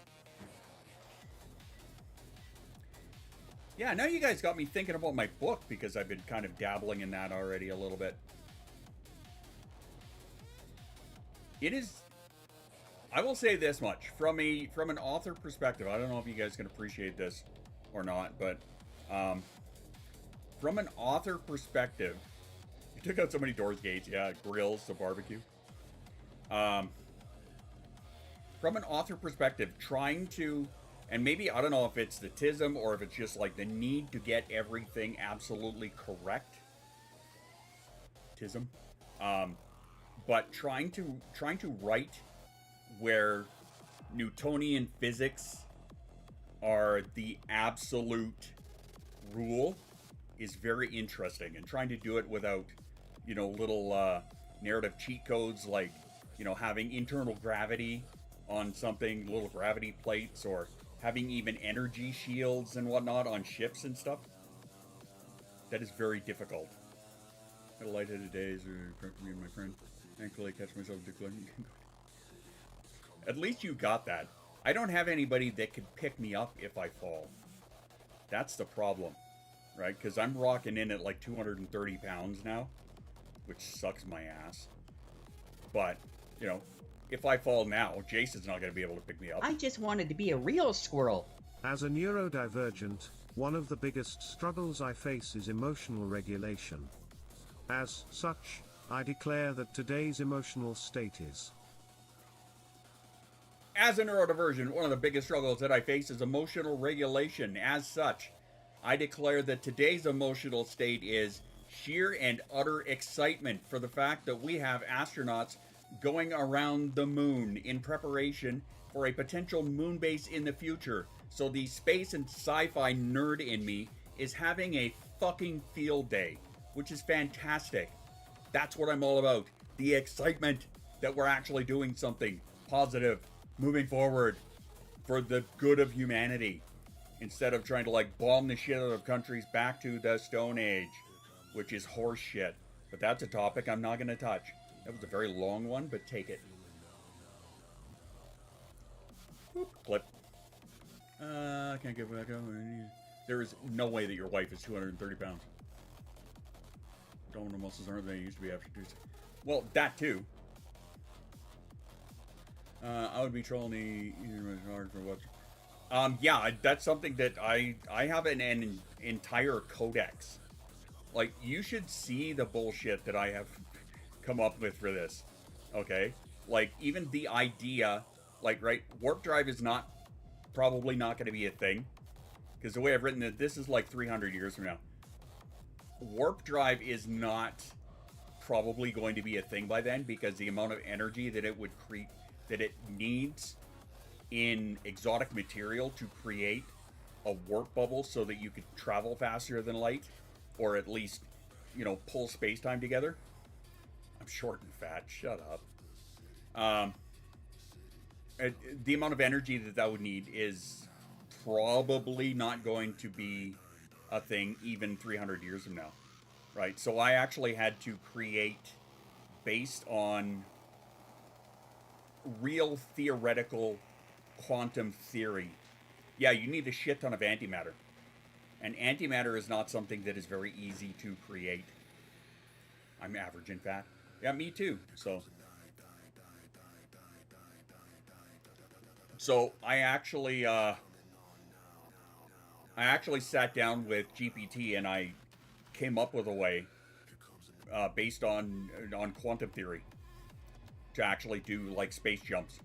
Yeah, now you guys got me thinking about my book, because I've been kind of dabbling in that already a little bit. It is... I will say this much. From an author perspective, I don't know if you guys can appreciate this or not, but... from an author perspective, you took out so many doors, gates, yeah, grills, the barbecue. From an author perspective, trying to, and maybe, I don't know if it's the tism or if it's just like the need to get everything absolutely correct. autism, but trying to write where Newtonian physics are the absolute rule is very interesting, and trying to do it without, little narrative cheat codes like, having internal gravity on something, little gravity plates, or having even energy shields and whatnot on ships and stuff. That is very difficult. Had a lightheaded days, corrected me and my friend. Thankfully, I catch myself declaring. At least you got that. I don't have anybody that could pick me up if I fall. That's the problem, right? Because I'm rocking in at like 230 pounds now, which sucks my ass. But, if I fall now, Jason's not going to be able to pick me up. I just wanted to be a real squirrel. As a neurodivergent, one of the biggest struggles I face is emotional regulation. As such, I declare that today's emotional state is... As a neurodivergent, one of the biggest struggles that I face is emotional regulation. As such, I declare that today's emotional state is sheer and utter excitement for the fact that we have astronauts going around the moon in preparation for a potential moon base in the future. So the space and sci-fi nerd in me is having a fucking field day, which is fantastic. That's what I'm all about. The excitement that we're actually doing something positive, moving forward for the good of humanity, instead of trying to bomb the shit out of countries back to the Stone Age, which is horse shit. But that's a topic I'm not going to touch. That was a very long one, but take it. Whoop, clip. I can't get back up. There is no way that your wife is 230 pounds. Abdominal muscles aren't they used to be after Tuesday. Well, that too. I would be trolling the hard for what. Yeah, that's something that I have an entire codex. Like, you should see the bullshit that I have come up with for this. Okay? Like, even the idea, right, warp drive is probably not going to be a thing. Because the way I've written it, this is like 300 years from now. Warp drive is not probably going to be a thing by then, because the amount of energy that it would create, that it needs in exotic material to create a warp bubble so that you could travel faster than light, or at least, pull space-time together. I'm short and fat, shut up. The amount of energy that would need is probably not going to be a thing even 300 years from now, right? So I actually had to create, based on real theoretical quantum theory. Yeah, you need a shit ton of antimatter. And antimatter is not something that is very easy to create. I'm average in fat. Yeah, me too. So I actually sat down with GPT and I came up with a way based on quantum theory to actually do like space jumps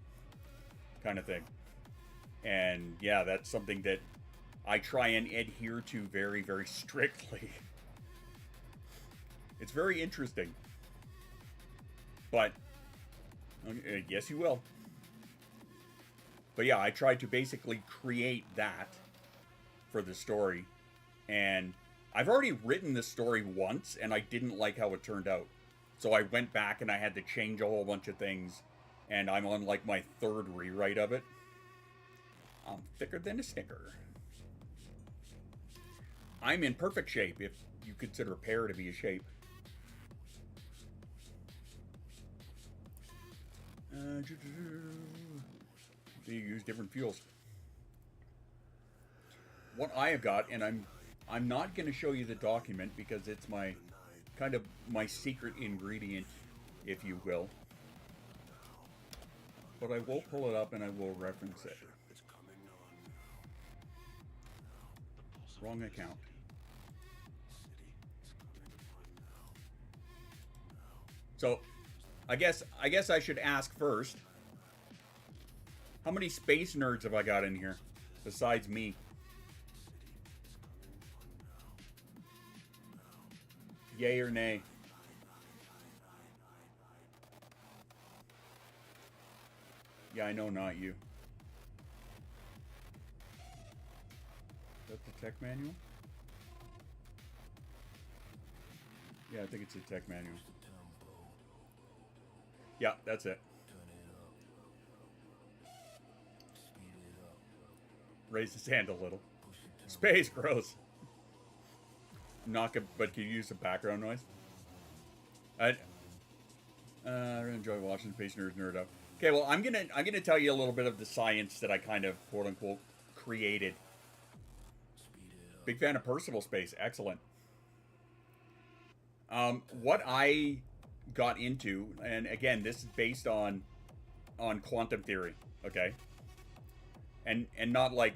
kind of thing. And yeah, that's something that I try and adhere to very, very strictly. It's very interesting. But yes, you will. But yeah, I tried to basically create that for the story. And I've already written this story once, and I didn't like how it turned out. So I went back and I had to change a whole bunch of things. And I'm on like my third rewrite of it. I'm thicker than a Snicker. I'm in perfect shape, if you consider a pear to be a shape. So you use different fuels. What I have got, and I'm not going to show you the document because it's my kind of my secret ingredient, if you will. But I will pull it up and I will reference it. Wrong account. So, I guess I should ask first. How many space nerds have I got in here besides me? Yay or nay? Yeah, I know, not you. Is that the tech manual? Yeah, I think it's a tech manual. Yeah, that's it. Raise his hand a little. Space, gross. Not good, but can you use some background noise? I enjoy watching Space Nerds nerd up. Okay, well, I'm gonna tell you a little bit of the science that I kind of quote unquote created. Big fan of personal space. Excellent. What I got into, and again, this is based on quantum theory, okay? And not like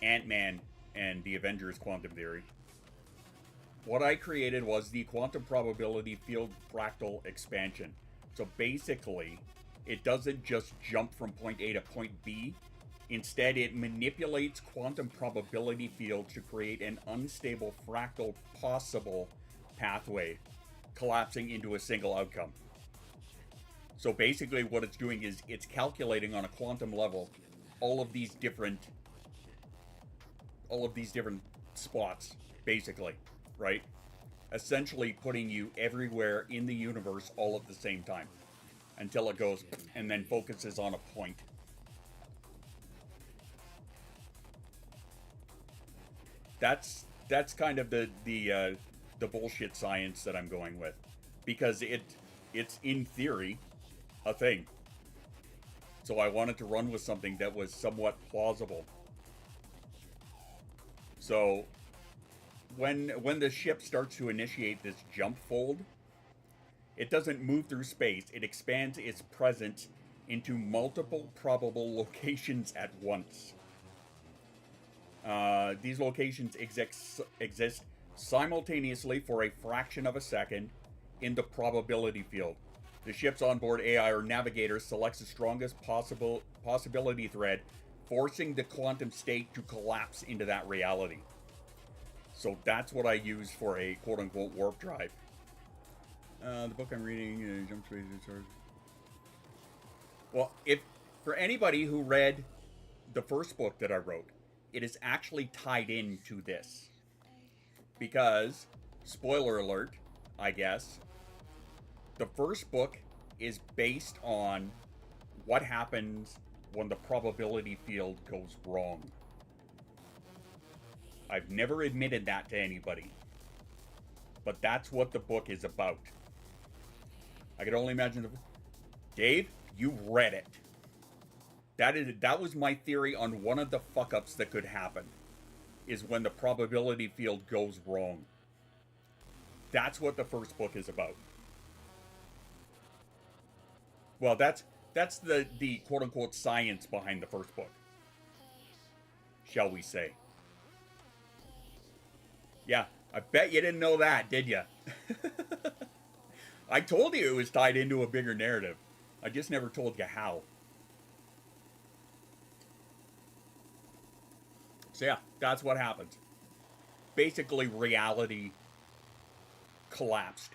Ant-Man and the Avengers quantum theory. What I created was the quantum probability field fractal expansion. So basically, it doesn't just jump from point A to point B. Instead, it manipulates quantum probability fields to create an unstable fractal possible pathway, collapsing into a single outcome. So basically what it's doing is it's calculating on a quantum level all of these different spots, basically, right? Essentially putting you everywhere in the universe all at the same time until it goes and then focuses on a point. That's kind of the bullshit science that I'm going with, because it's in theory a thing. So I wanted to run with something that was somewhat plausible. So when the ship starts to initiate this jump fold, it doesn't move through space. It expands its presence into multiple probable locations at once. These locations exist simultaneously for a fraction of a second in the probability field. The ship's onboard AI or navigator selects the strongest possibility thread, forcing the quantum state to collapse into that reality. So that's what I use for a quote-unquote warp drive. The book I'm reading, Jump Space. Well, if for anybody who read the first book that I wrote, it is actually tied into this. Because, spoiler alert, I guess, the first book is based on what happens when the probability field goes wrong. I've never admitted that to anybody, but that's what the book is about. I could only imagine. Dave, you read it. That was my theory on one of the fuck-ups that could happen, is when the probability field goes wrong. That's what the first book is about. Well, that's the quote-unquote science behind the first book, shall we say. Yeah, I bet you didn't know that, did you? I told you it was tied into a bigger narrative. I just never told you how. So yeah, that's what happens. Basically, reality collapsed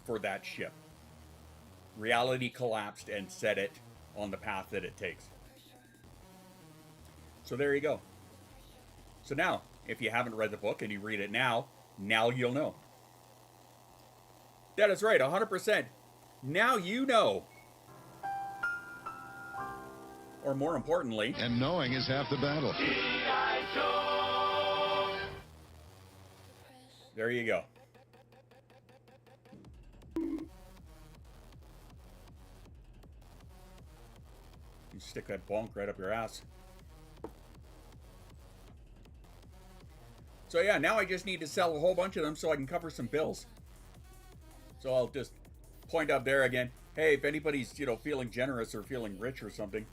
for that ship. Reality collapsed and set it on the path that it takes. So there you go. So now, if you haven't read the book and you read it now you'll know. That is right, 100%. Now you know. Or more importantly... And knowing is half the battle. There you go. You stick that bonk right up your ass. So yeah, now I just need to sell a whole bunch of them so I can cover some bills. So I'll just point up there again. Hey, if anybody's, feeling generous or feeling rich or something,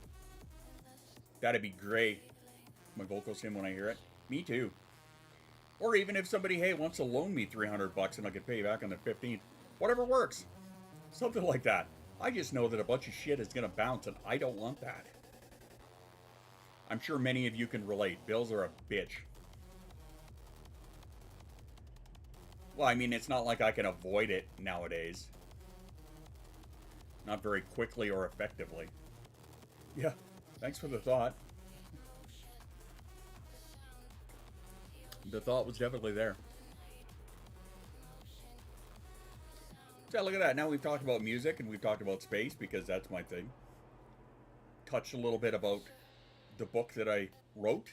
that'd be great. My vocals him when I hear it. Me too. Or even if somebody, hey, wants to loan me $300 and I can pay you back on the 15th. Whatever works. Something like that. I just know that a bunch of shit is going to bounce and I don't want that. I'm sure many of you can relate. Bills are a bitch. Well, I mean, it's not like I can avoid it nowadays. Not very quickly or effectively. Yeah, thanks for the thought. The thought was definitely there. So look at that. Now we've talked about music and we've talked about space because that's my thing. Touched a little bit about the book that I wrote,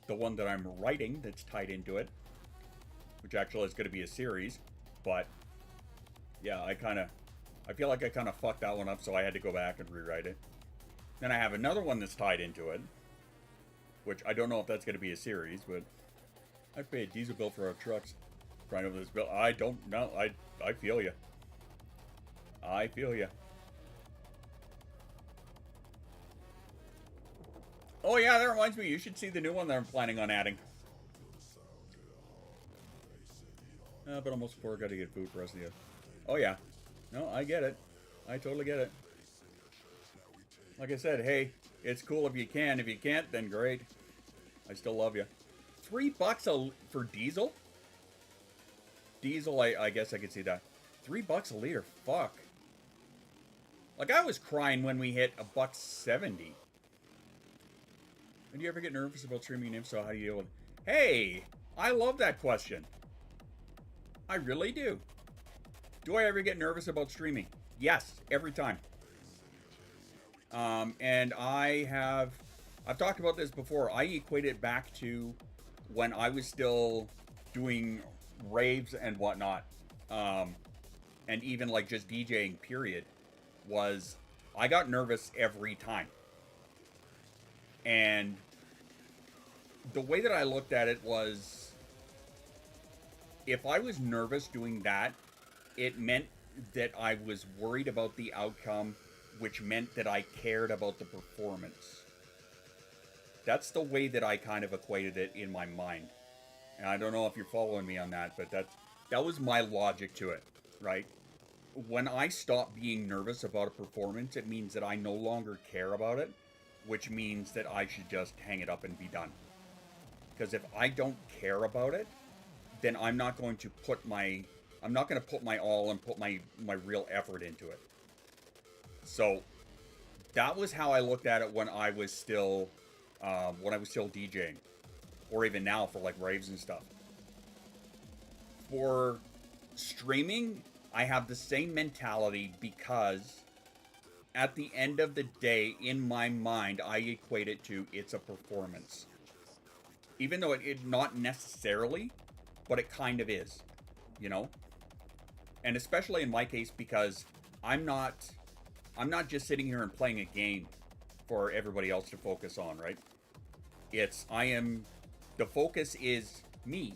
the one that I'm writing that's tied into it, which actually is going to be a series. But yeah, I feel like I kind of fucked that one up, so I had to go back and rewrite it. Then I have another one that's tied into it, which I don't know if that's going to be a series, but I pay a diesel bill for our trucks. Crying over this bill. I don't know. I feel you. I feel you. Oh yeah, that reminds me. You should see the new one that I'm planning on adding. But almost before I got to get food for the rest of the day. Oh yeah. No, I get it. I totally get it. Like I said, hey, it's cool if you can. If you can't, then great. I still love you. $3 for diesel? Diesel, I guess I could see that. $3 a liter. Fuck. Like, I was crying when we hit $1.70. And do you ever get nervous about streaming? And if so, how do you deal with it? Hey, I love that question. I really do. Do I ever get nervous about streaming? Yes, every time. And I've talked about this before. I equate it back to when I was still doing raves and whatnot. And even like just DJing, period. Was I got nervous every time. And the way that I looked at it was, if I was nervous doing that, it meant that I was worried about the outcome, which meant that I cared about the performance. That's the way that I kind of equated it in my mind. And I don't know if you're following me on that, but that was my logic to it, right? When I stop being nervous about a performance, it means that I no longer care about it, which means that I should just hang it up and be done. Because if I don't care about it, then I'm not going to put my all and put my real effort into it. So that was how I looked at it when I was still DJing, or even now for like raves and stuff. For streaming, I have the same mentality because at the end of the day, in my mind, I equate it to it's a performance. Even though it not necessarily, but it kind of is, you know? And especially in my case, because I'm not just sitting here and playing a game for everybody else to focus on, right? The focus is me,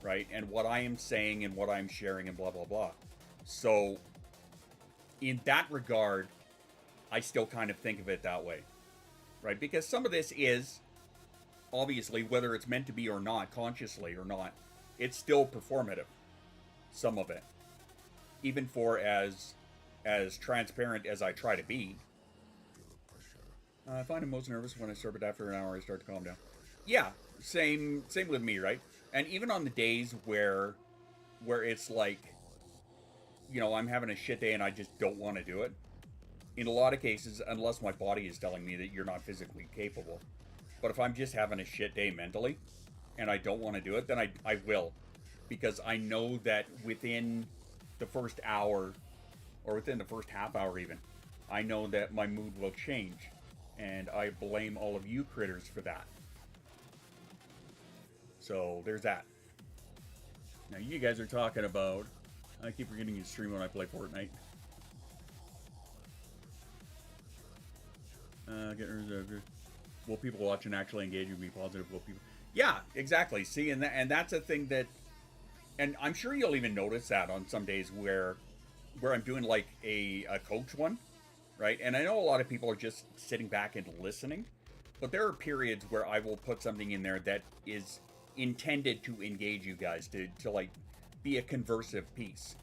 right? And what I am saying and what I'm sharing and blah, blah, blah. So in that regard, I still kind of think of it that way, right? Because some of this is, obviously, whether it's meant to be or not, consciously or not, it's still performative, some of it. Even for as transparent as I try to be. I find it most nervous when I start, but after an hour I start to calm down. Yeah, same with me, right? And even on the days where it's like, you know, I'm having a shit day and I just don't want to do it. In a lot of cases, unless my body is telling me that you're not physically capable. But if I'm just having a shit day mentally and I don't want to do it, then I will. Because I know that within the first hour, or within the first half hour even, I know that my mood will change. And I blame all of you critters for that. So, there's that. Now, you guys are talking about... I keep forgetting to stream when I play Fortnite. Will people watch and actually engage and be positive? Will people... Yeah, exactly. See, and that's a thing that... And I'm sure you'll even notice that on some days where I'm doing like a coach one, right? And I know a lot of people are just sitting back and listening, but there are periods where I will put something in there that is intended to engage you guys, to like be a conversive piece,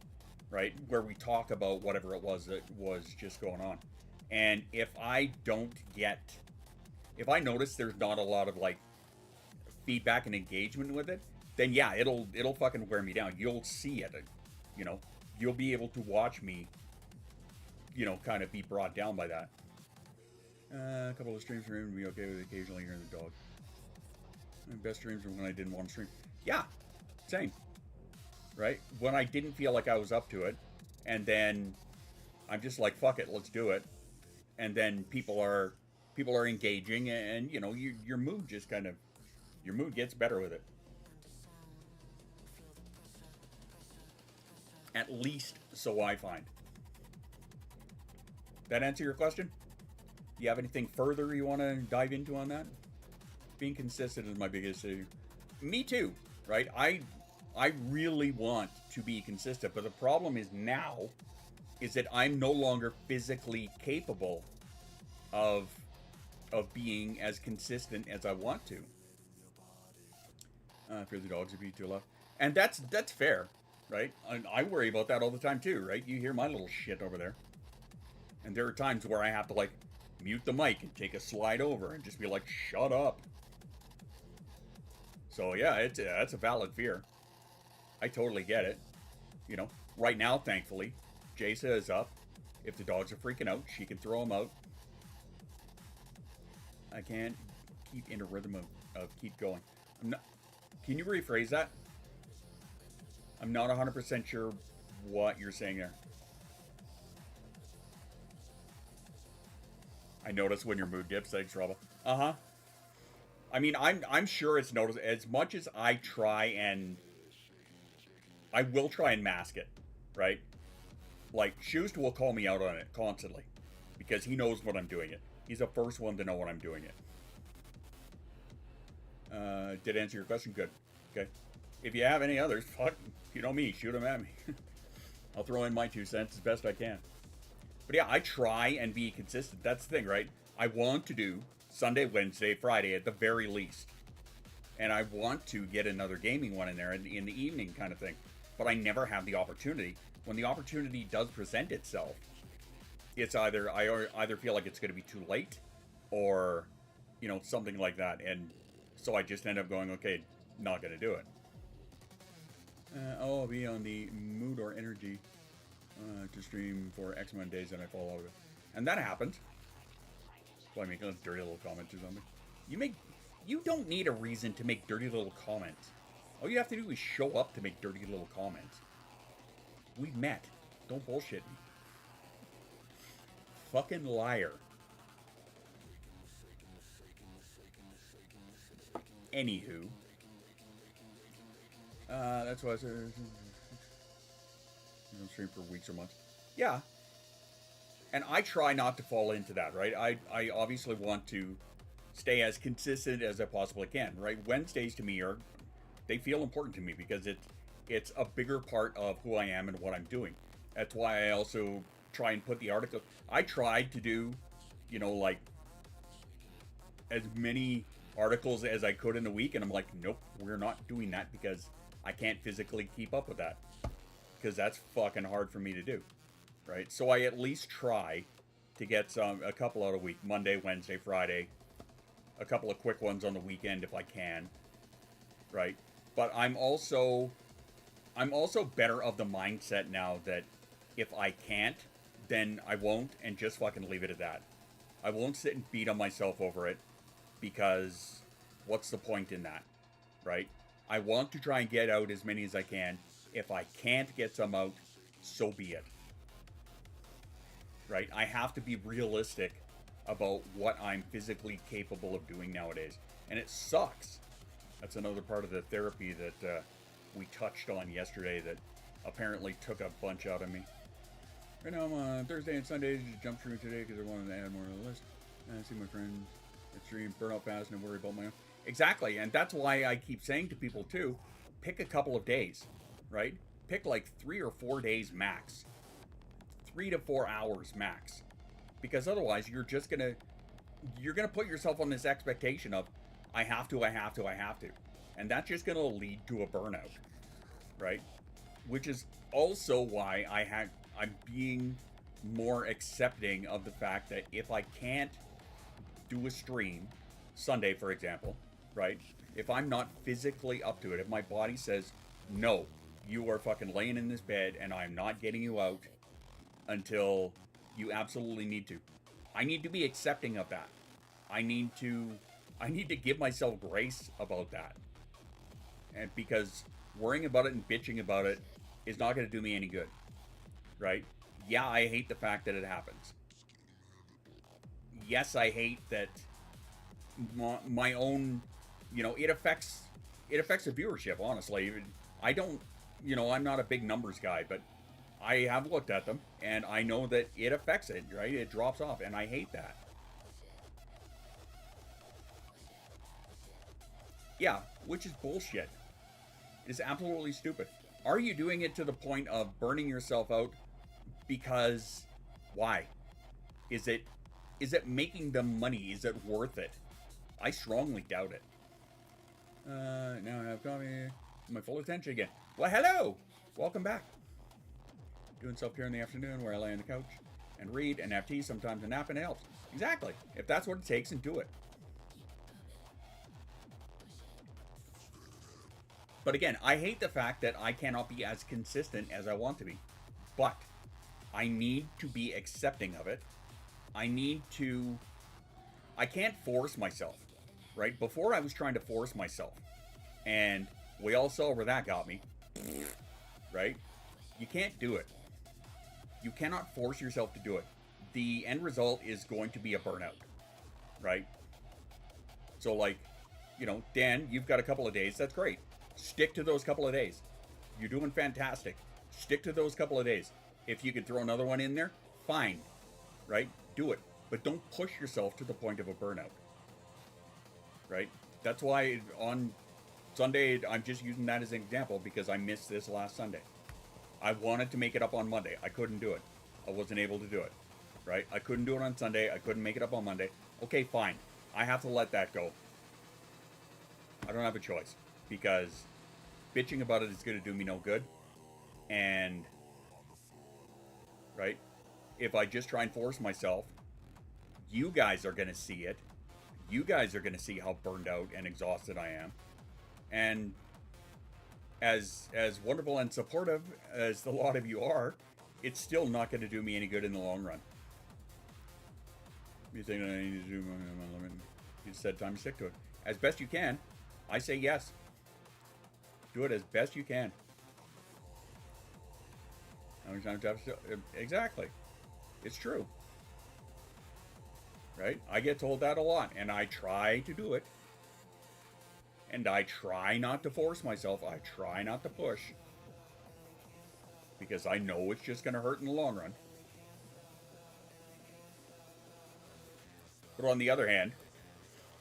right? Where we talk about whatever it was that was just going on. And if I notice there's not a lot of like feedback and engagement with it, then yeah, it'll fucking wear me down. You'll see it, you know. You'll be able to watch me you know, kind of be brought down by that. A couple of streams for him to be okay with occasionally hearing the dog. My best streams were when I didn't want to stream. Yeah, same. Right? When I didn't feel like I was up to it, and then I'm just like, fuck it, let's do it. And then people are engaging, and you know, your mood just kind of, your mood gets better with it. At least so I find. That answer your question? Do you have anything further you want to dive into on that? Being consistent is my biggest issue. Me too, right? I really want to be consistent, but the problem is now is that I'm no longer physically capable of being as consistent as I want to. Fear the dogs would be too loud. And that's fair, right? I worry about that all the time too, right? You hear my little shit over there. And there are times where I have to like mute the mic and take a slide over and just be like, shut up. So yeah, that's a valid fear. I totally get it. You know, right now, thankfully, Jasa is up. If the dogs are freaking out, she can throw them out. I can't keep in a rhythm of keep going. Can you rephrase that? I'm not 100% sure what you're saying there. I notice when your mood dips. Thanks, Robbo. Uh-huh. I mean, I'm sure it's noticed. As much as I try and... I will try and mask it, right? Like, Shoes will call me out on it constantly. Because he knows when I'm doing it. He's the first one to know when I'm doing it. Did answer your question? Good. Okay. If you have any others, fuck, you know me, shoot them at me. I'll throw in my 2 cents as best I can. But yeah, I try and be consistent. That's the thing, right? I want to do Sunday, Wednesday, Friday at the very least. And I want to get another gaming one in there in the evening kind of thing. But I never have the opportunity. When the opportunity does present itself, it's either, I either feel like it's going to be too late or, you know, something like that. And so I just end up going, okay, not going to do it. I'll be on the mood or energy to stream for X amount of days and I fall out of it. And that happens. Well, I make those dirty little comments or something. You don't need a reason to make dirty little comments. All you have to do is show up to make dirty little comments. We've met. Don't bullshit me. Fucking liar. Anywho. That's why I said... You don't stream for weeks or months. Yeah. And I try not to fall into that, right? I obviously want to stay as consistent as I possibly can, right? Wednesdays to me they feel important to me because it's a bigger part of who I am and what I'm doing. That's why I also try and put the article. I tried to do, you know, like as many articles as I could in a week, and I'm like, nope, we're not doing that because I can't physically keep up with that because that's fucking hard for me to do, right? So I at least try to get a couple out a week, Monday, Wednesday, Friday, a couple of quick ones on the weekend if I can, right? But I'm also better of the mindset now that if I can't, then I won't, and just fucking leave it at that. I won't sit and beat on myself over it, because what's the point in that, right? I want to try and get out as many as I can. If I can't get some out, so be it. Right? I have to be realistic about what I'm physically capable of doing nowadays. And it sucks. That's another part of the therapy that we touched on yesterday that apparently took a bunch out of me. Right now I'm on Thursday and Sunday. Just jump through today because I wanted to add more to the list. And see my friends at stream, burn out fast, and worry about my own. Exactly, and that's why I keep saying to people too, pick a couple of days, right? Pick like 3 or 4 days max. 3 to 4 hours max. Because otherwise you're gonna put yourself on this expectation of I have to. And that's just gonna lead to a burnout. Right? Which is also why I'm being more accepting of the fact that if I can't do a stream, Sunday for example, right? If I'm not physically up to it, if my body says, no, you are fucking laying in this bed and I'm not getting you out until You absolutely need to. I need to be accepting of that. I need to give myself grace about that. And because worrying about it and bitching about it is not going to do me any good. Right? Yeah, I hate the fact that it happens. Yes, I hate that my own, it affects the viewership, honestly. I don't, I'm not a big numbers guy, but I have looked at them and I know that it affects it, right? It drops off, and I hate that. Yeah, which is bullshit. It's absolutely stupid. Are you doing it to the point of burning yourself out because why? Is it making them money? Is it worth it? I strongly doubt it. Now I have coffee. My full attention again. Well, hello! Welcome back. Doing self-care in the afternoon where I lay on the couch and read and have tea, sometimes a nap, and it helps. Exactly. If that's what it takes, and do it. But again, I hate the fact that I cannot be as consistent as I want to be. But I need to be accepting of it. I can't force myself, right? Before I was trying to force myself, and we all saw where that got me, right? You can't do it. You cannot force yourself to do it. The end result is going to be a burnout, right? So like, Dan, you've got a couple of days. That's great. Stick to those couple of days. You're doing fantastic. Stick to those couple of days. If you could throw another one in there, fine, right? Do it. But don't push yourself to the point of a burnout, right? That's why on Sunday, I'm just using that as an example because I missed this last Sunday. I wanted to make it up on Monday. I couldn't do it. I wasn't able to do it, right? I couldn't do it on Sunday. I couldn't make it up on Monday. Okay, fine. I have to let that go. I don't have a choice because bitching about it is going to do me no good. And, right, if I just try and force myself, you guys are going to see it. You guys are going to see how burned out and exhausted I am. And as wonderful and supportive as the lot of you are, it's still not going to do me any good in the long run. You think I need to do my limit? You said time to stick to it. As best you can. I say yes. Do it as best you can. How many times do I have to? Exactly. It's true. Right? I get told that a lot, and I try to do it. And I try not to force myself. I try not to push. Because I know it's just going to hurt in the long run. But on the other hand,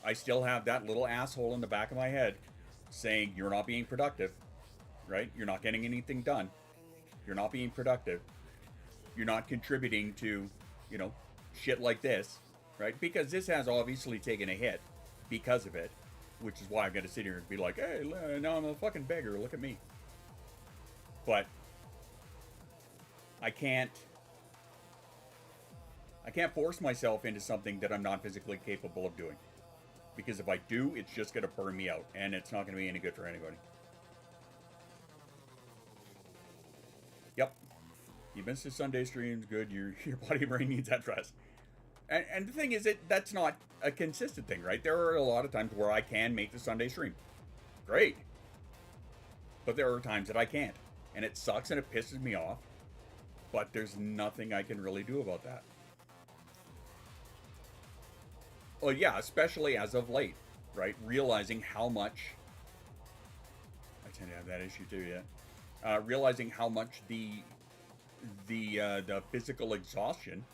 I still have that little asshole in the back of my head saying, you're not being productive. Right? You're not getting anything done. You're not being productive. You're not contributing to, shit like this. Right? Because this has obviously taken a hit because of it. Which is why I've got to sit here and be like, hey, now I'm a fucking beggar. Look at me. But I can't force myself into something that I'm not physically capable of doing. Because if I do, it's just going to burn me out. And it's not going to be any good for anybody. Yep. You missed the Sunday streams. Good. Your body brain needs that rest. And the thing is, that's not a consistent thing, right? There are a lot of times where I can make the Sunday stream. Great. But there are times that I can't. And it sucks and it pisses me off. But there's nothing I can really do about that. Well, yeah, especially as of late, right? Realizing how much... I tend to have that issue too, yeah. Realizing how much the physical exhaustion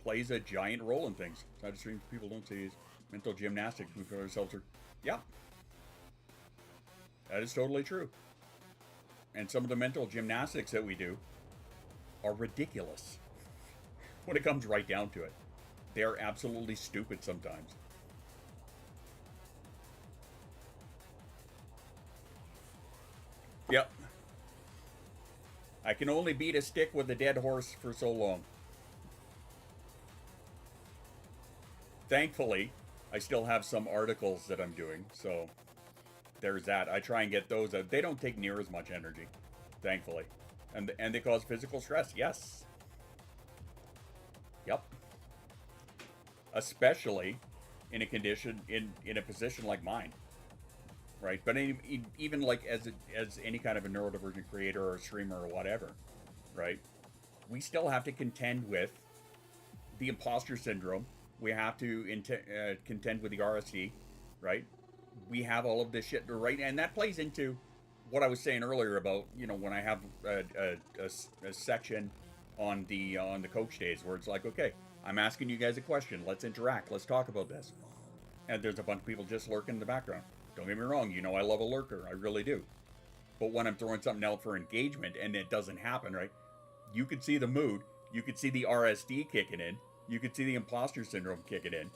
plays a giant role in things. Side streams people don't see is mental gymnastics we put ourselves through. Yeah. That is totally true. And some of the mental gymnastics that we do are ridiculous. When it comes right down to it. They're absolutely stupid sometimes. Yep. I can only beat a stick with a dead horse for so long. Thankfully, I still have some articles that I'm doing, so there's that. I try and get those out. They don't take near as much energy, thankfully. And they cause physical stress, yes. Yep. Especially in a condition, in a position like mine. Right? But even like as any kind of a neurodivergent creator or a streamer or whatever, right? We still have to contend with the imposter syndrome. We have to contend with the RSD, right? We have all of this shit, right? And that plays into what I was saying earlier about, you know, when I have a section on the coach days where it's like, okay, I'm asking you guys a question. Let's interact. Let's talk about this. And there's a bunch of people just lurking in the background. Don't get me wrong. You know I love a lurker. I really do. But when I'm throwing something out for engagement and it doesn't happen, right? You could see the mood. You could see the RSD kicking in. You could see the imposter syndrome kicking in,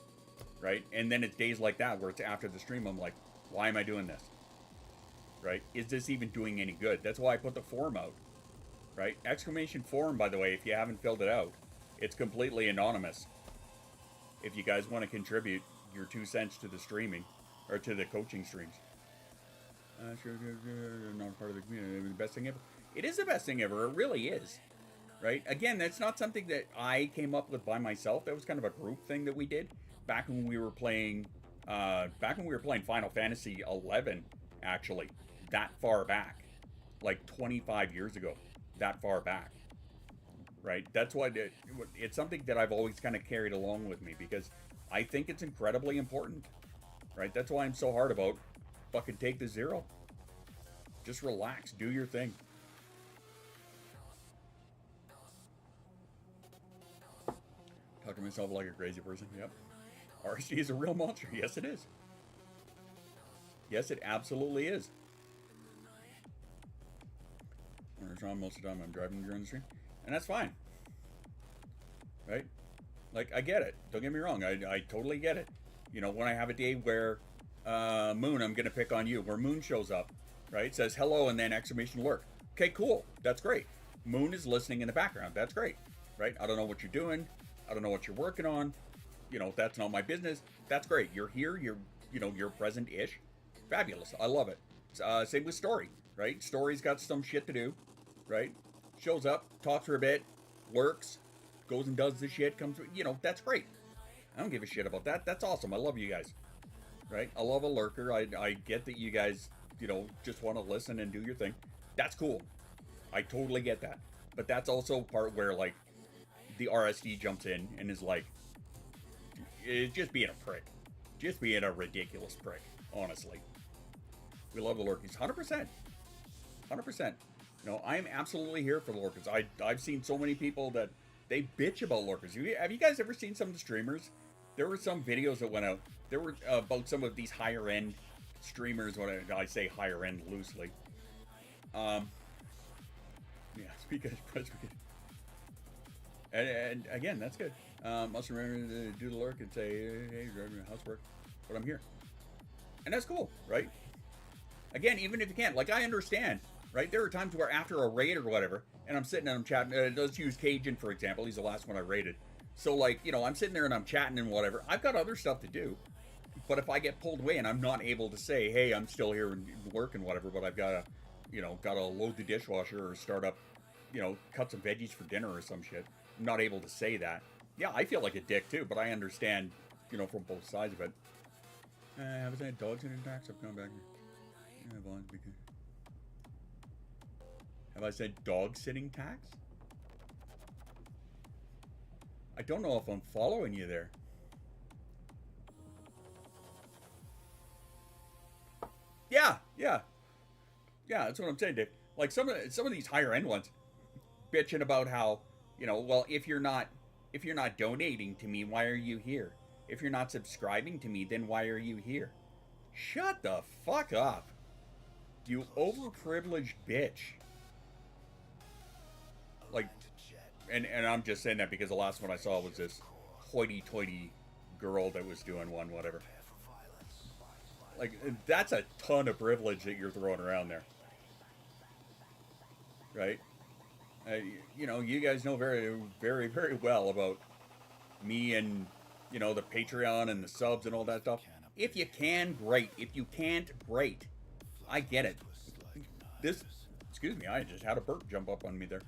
right? And then it's days like that where it's after the stream, I'm like, why am I doing this? Right? Is this even doing any good? That's why I put the form out, right? Exclamation form, by the way, if you haven't filled it out, it's completely anonymous. If you guys want to contribute your 2 cents to the streaming, or to the coaching streams. Not part of the community. The best thing ever. It is the best thing ever. It really is. Right? Again, that's not something that I came up with by myself. That was kind of a group thing that we did back when we were playing Final Fantasy 11, actually. That far back. Like 25 years ago. That far back. Right? That's why it's something that I've always kind of carried along with me because I think it's incredibly important. Right? That's why I'm so hard about fucking take the 0. Just relax. Do your thing. Talk to myself like a crazy person. Yep. RSD is a real monster. Yes, it is. Yes, it absolutely is. When it's on most of the time, I'm driving during the stream. And that's fine. Right? Like, I get it. Don't get me wrong. I totally get it. You know, when I have a day where, Moon, I'm going to pick on you, where Moon shows up, right? Says hello and then exclamation lurk. Okay, cool. That's great. Moon is listening in the background. That's great, right? I don't know what you're doing. I don't know what you're working on. You know, that's not my business. That's great. You're here. You're present-ish. Fabulous. I love it. Same with Story, right? Story's got some shit to do, right? Shows up, talks for a bit, lurks, goes and does the shit, comes, you know, that's great. I don't give a shit about that. That's awesome. I love you guys. Right? I love a lurker. I get that you guys, you know, just want to listen and do your thing. That's cool. I totally get that. But that's also part where, like, the RSD jumps in and is like, just being a prick. Just being a ridiculous prick, honestly. We love the lurkies. 100%. 100%. No, I am absolutely here for the lurkers. I've seen so many people that they bitch about lurkers. Have you guys ever seen some of the streamers? There were some videos that went out. There were about some of these higher end streamers. When I say higher end loosely. Yeah, because and again, that's good. Must remember to do the lurk and say, hey, driving housework, but I'm here, and that's cool, right? Again, even if you can't, like, I understand, right? There are times where after a raid or whatever, and I'm sitting and I'm chatting. Let's use Cajun for example. He's the last one I raided. So, like, you know, I'm sitting there and I'm chatting and whatever. I've got other stuff to do. But if I get pulled away and I'm not able to say, hey, I'm still here and working, whatever, but I've got to, you know, got to load the dishwasher or start up, you know, cut some veggies for dinner or some shit. I'm not able to say that. Yeah, I feel like a dick too, but I understand, you know, from both sides of it. Have I said dogs in attacks? I've come back here. Have I said dog sitting tax? I don't know if I'm following you there. Yeah, that's what I'm saying, Dave. Like some of these higher end ones, bitching about how, you know, well, if you're not donating to me, why are you here? If you're not subscribing to me, then why are you here? Shut the fuck up, you overprivileged bitch. Like, and I'm just saying that because the last one I saw was this hoity-toity girl that was doing one, whatever. Like, that's a ton of privilege that you're throwing around there. Right? You know, you guys know very, very, very well about me and, you know, the Patreon and the subs and all that stuff. If you can, great. If you can't, great. I get it. Excuse me, I just had a burp jump up on me there.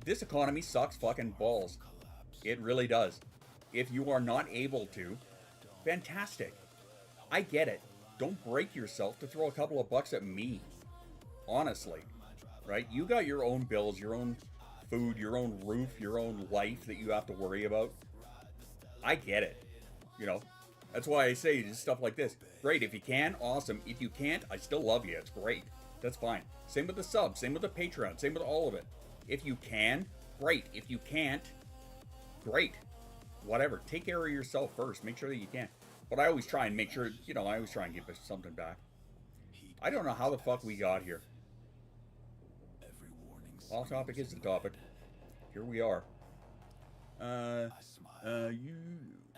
this economy sucks fucking balls. It really does. If you are not able to, fantastic. I get it. Don't break yourself to throw a couple of bucks at me. Honestly. Right? You got your own bills, your own food, your own roof, your own life that you have to worry about. I get it. You know? That's why I say stuff like this. Great, if you can, awesome. If you can't, I still love you. It's great. That's fine. Same with the sub, same with the Patreon, same with all of it. If you can, great. If you can't, great. Whatever. Take care of yourself first. Make sure that you can. But I always try and make sure, you know, I always try and give something back. I don't know how the fuck we got here. Off topic is the topic. Here we are.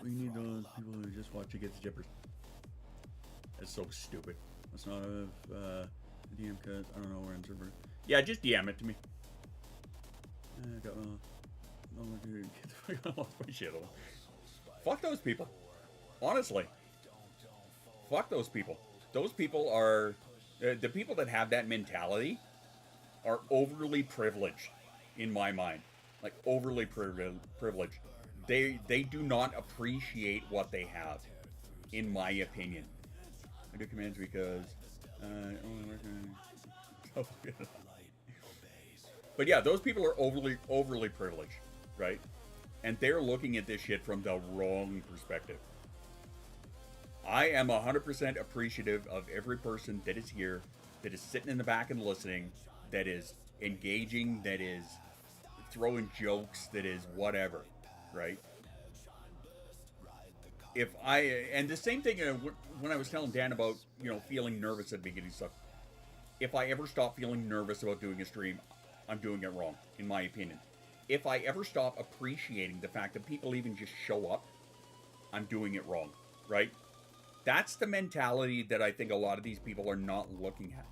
We need those people who just watch to get the jippers. That's so stupid. Let's not have, DM because I don't know where in server. Yeah, just DM it to me. I got, oh, dude, I lost my shit. Fuck those people. Honestly. Fuck those people. Those people are, the people that have that mentality are overly privileged, in my mind. Like, overly privileged. They do not appreciate what they have, in my opinion. I do commands because, but yeah, those people are overly privileged, right? And they're looking at this shit from the wrong perspective. I am 100% appreciative of every person that is here, that is sitting in the back and listening, that is engaging, that is throwing jokes, that is whatever, right? And the same thing when I was telling Dan about, you know, feeling nervous at the beginning stuff. If I ever stop feeling nervous about doing a stream, I'm doing it wrong, in my opinion. If I ever stop appreciating the fact that people even just show up, I'm doing it wrong, right? That's the mentality that I think a lot of these people are not looking at.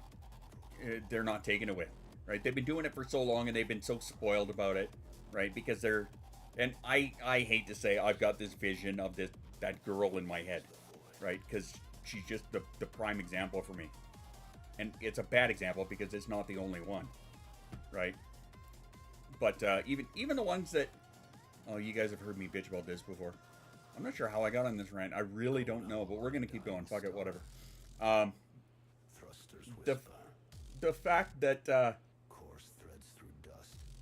They're not taking it with, right? They've been doing it for so long and they've been so spoiled about it, right? Because they're, and I hate to say I've got this vision of that girl in my head, right? Because she's just the prime example for me. And it's a bad example because it's not the only one, right? But even the ones that, oh, you guys have heard me bitch about this before. I'm not sure how I got on this rant. I really don't know, but we're going to keep going. Fuck it, whatever. The fact that,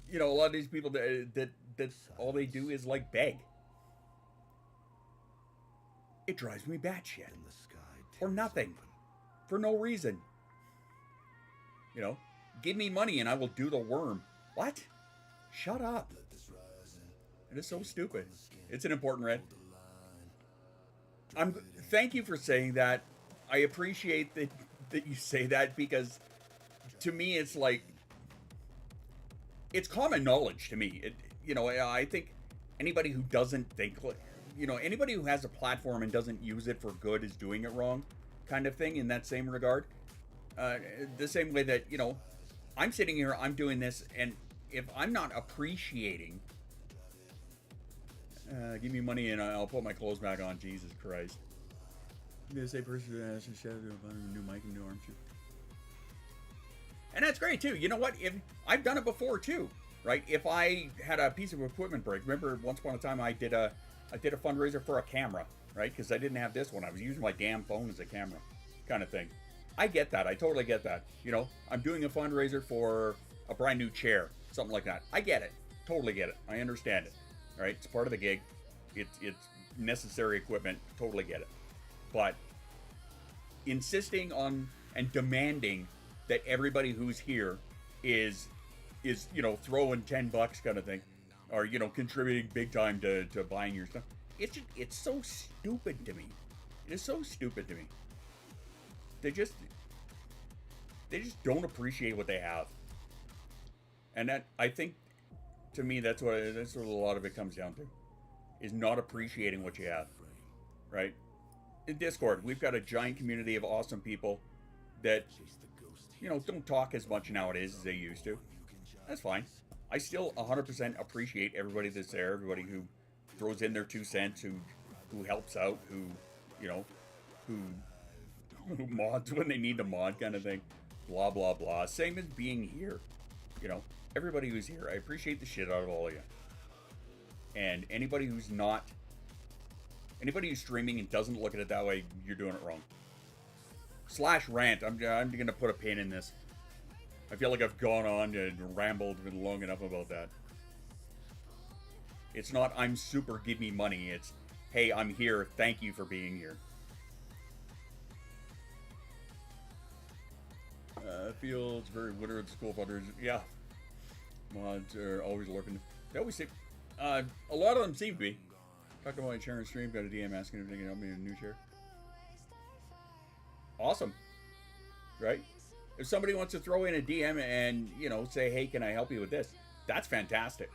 you know, a lot of these people that all they do is, like, beg. It drives me batshit. For nothing. For no reason. You know, give me money and I will do the worm. What? Shut up. It is so stupid. It's an important rant. Thank you for saying that. I appreciate that you say that, because to me it's like, it's common knowledge to me. You know, I think anybody who doesn't think, you know, anybody who has a platform and doesn't use it for good is doing it wrong, kind of thing, in that same regard. The same way that, you know, I'm sitting here, I'm doing this, and if I'm not appreciating, give me money and I'll put my clothes back on. Jesus Christ. This a person who has a new mic and new arm shoe. And that's great too. You know what? If I've done it before too, right? If I had a piece of equipment break, remember once upon a time I did a fundraiser for a camera, right? Because I didn't have this one. I was using my damn phone as a camera, kind of thing. I get that. I totally get that. You know, I'm doing a fundraiser for a brand new chair, something like that. I get it. Totally get it. I understand it. All right, it's part of the gig. It's necessary equipment. Totally get it. But insisting on and demanding that everybody who's here is you know, throwing $10 kind of thing, or, you know, contributing big time to buying your stuff. It's so stupid to me. It is so stupid to me. They just don't appreciate what they have. And that, I think, to me, that's what a lot of it comes down to, is not appreciating what you have, right? In Discord, we've got a giant community of awesome people that, you know, don't talk as much nowadays as they used to. That's fine. I still 100% appreciate everybody that's there, everybody who throws in their 2 cents, who helps out, who, you know, who mods when they need to mod, kind of thing. Blah, blah, blah. Same as being here. You know, everybody who's here. I appreciate the shit out of all of you. And anybody who's not, anybody who's streaming and doesn't look at it that way, you're doing it wrong. /rant. I'm gonna put a pin in this. I feel like I've gone on and rambled long enough about that. It's not, I'm super, give me money. It's, hey, I'm here. Thank you for being here. Fields, very winter at school funders. Yeah. Mods are always looking. They always say, a lot of them seem to be. Talking about my chair and stream, got a DM asking if they can help me in a new chair. Awesome. Right? If somebody wants to throw in a DM and, you know, say, hey, can I help you with this? That's fantastic.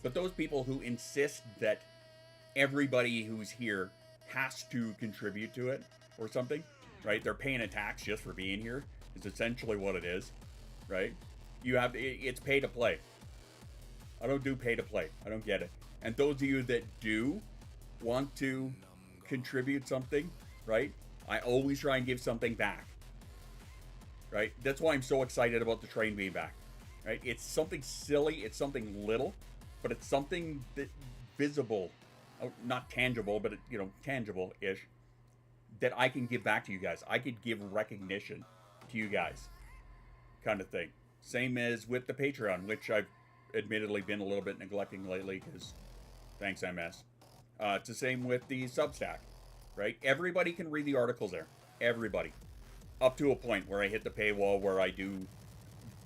But those people who insist that everybody who's here has to contribute to it or something, right? They're paying a tax just for being here is essentially what it is, right? You have, it's pay to play. I don't do pay to play. I don't get it. And those of you that do want to contribute something, right? I always try and give something back, right? That's why I'm so excited about the train being back, right? It's something silly. It's something little, but it's something that visible, not tangible, but, you know, tangible-ish, that I can give back to you guys. I could give recognition to you guys, kind of thing. Same as with the Patreon, which I've admittedly been a little bit neglecting lately, because thanks, MS. It's the same with the Substack, right? Everybody can read the articles there. Everybody. Up to a point where I hit the paywall where I do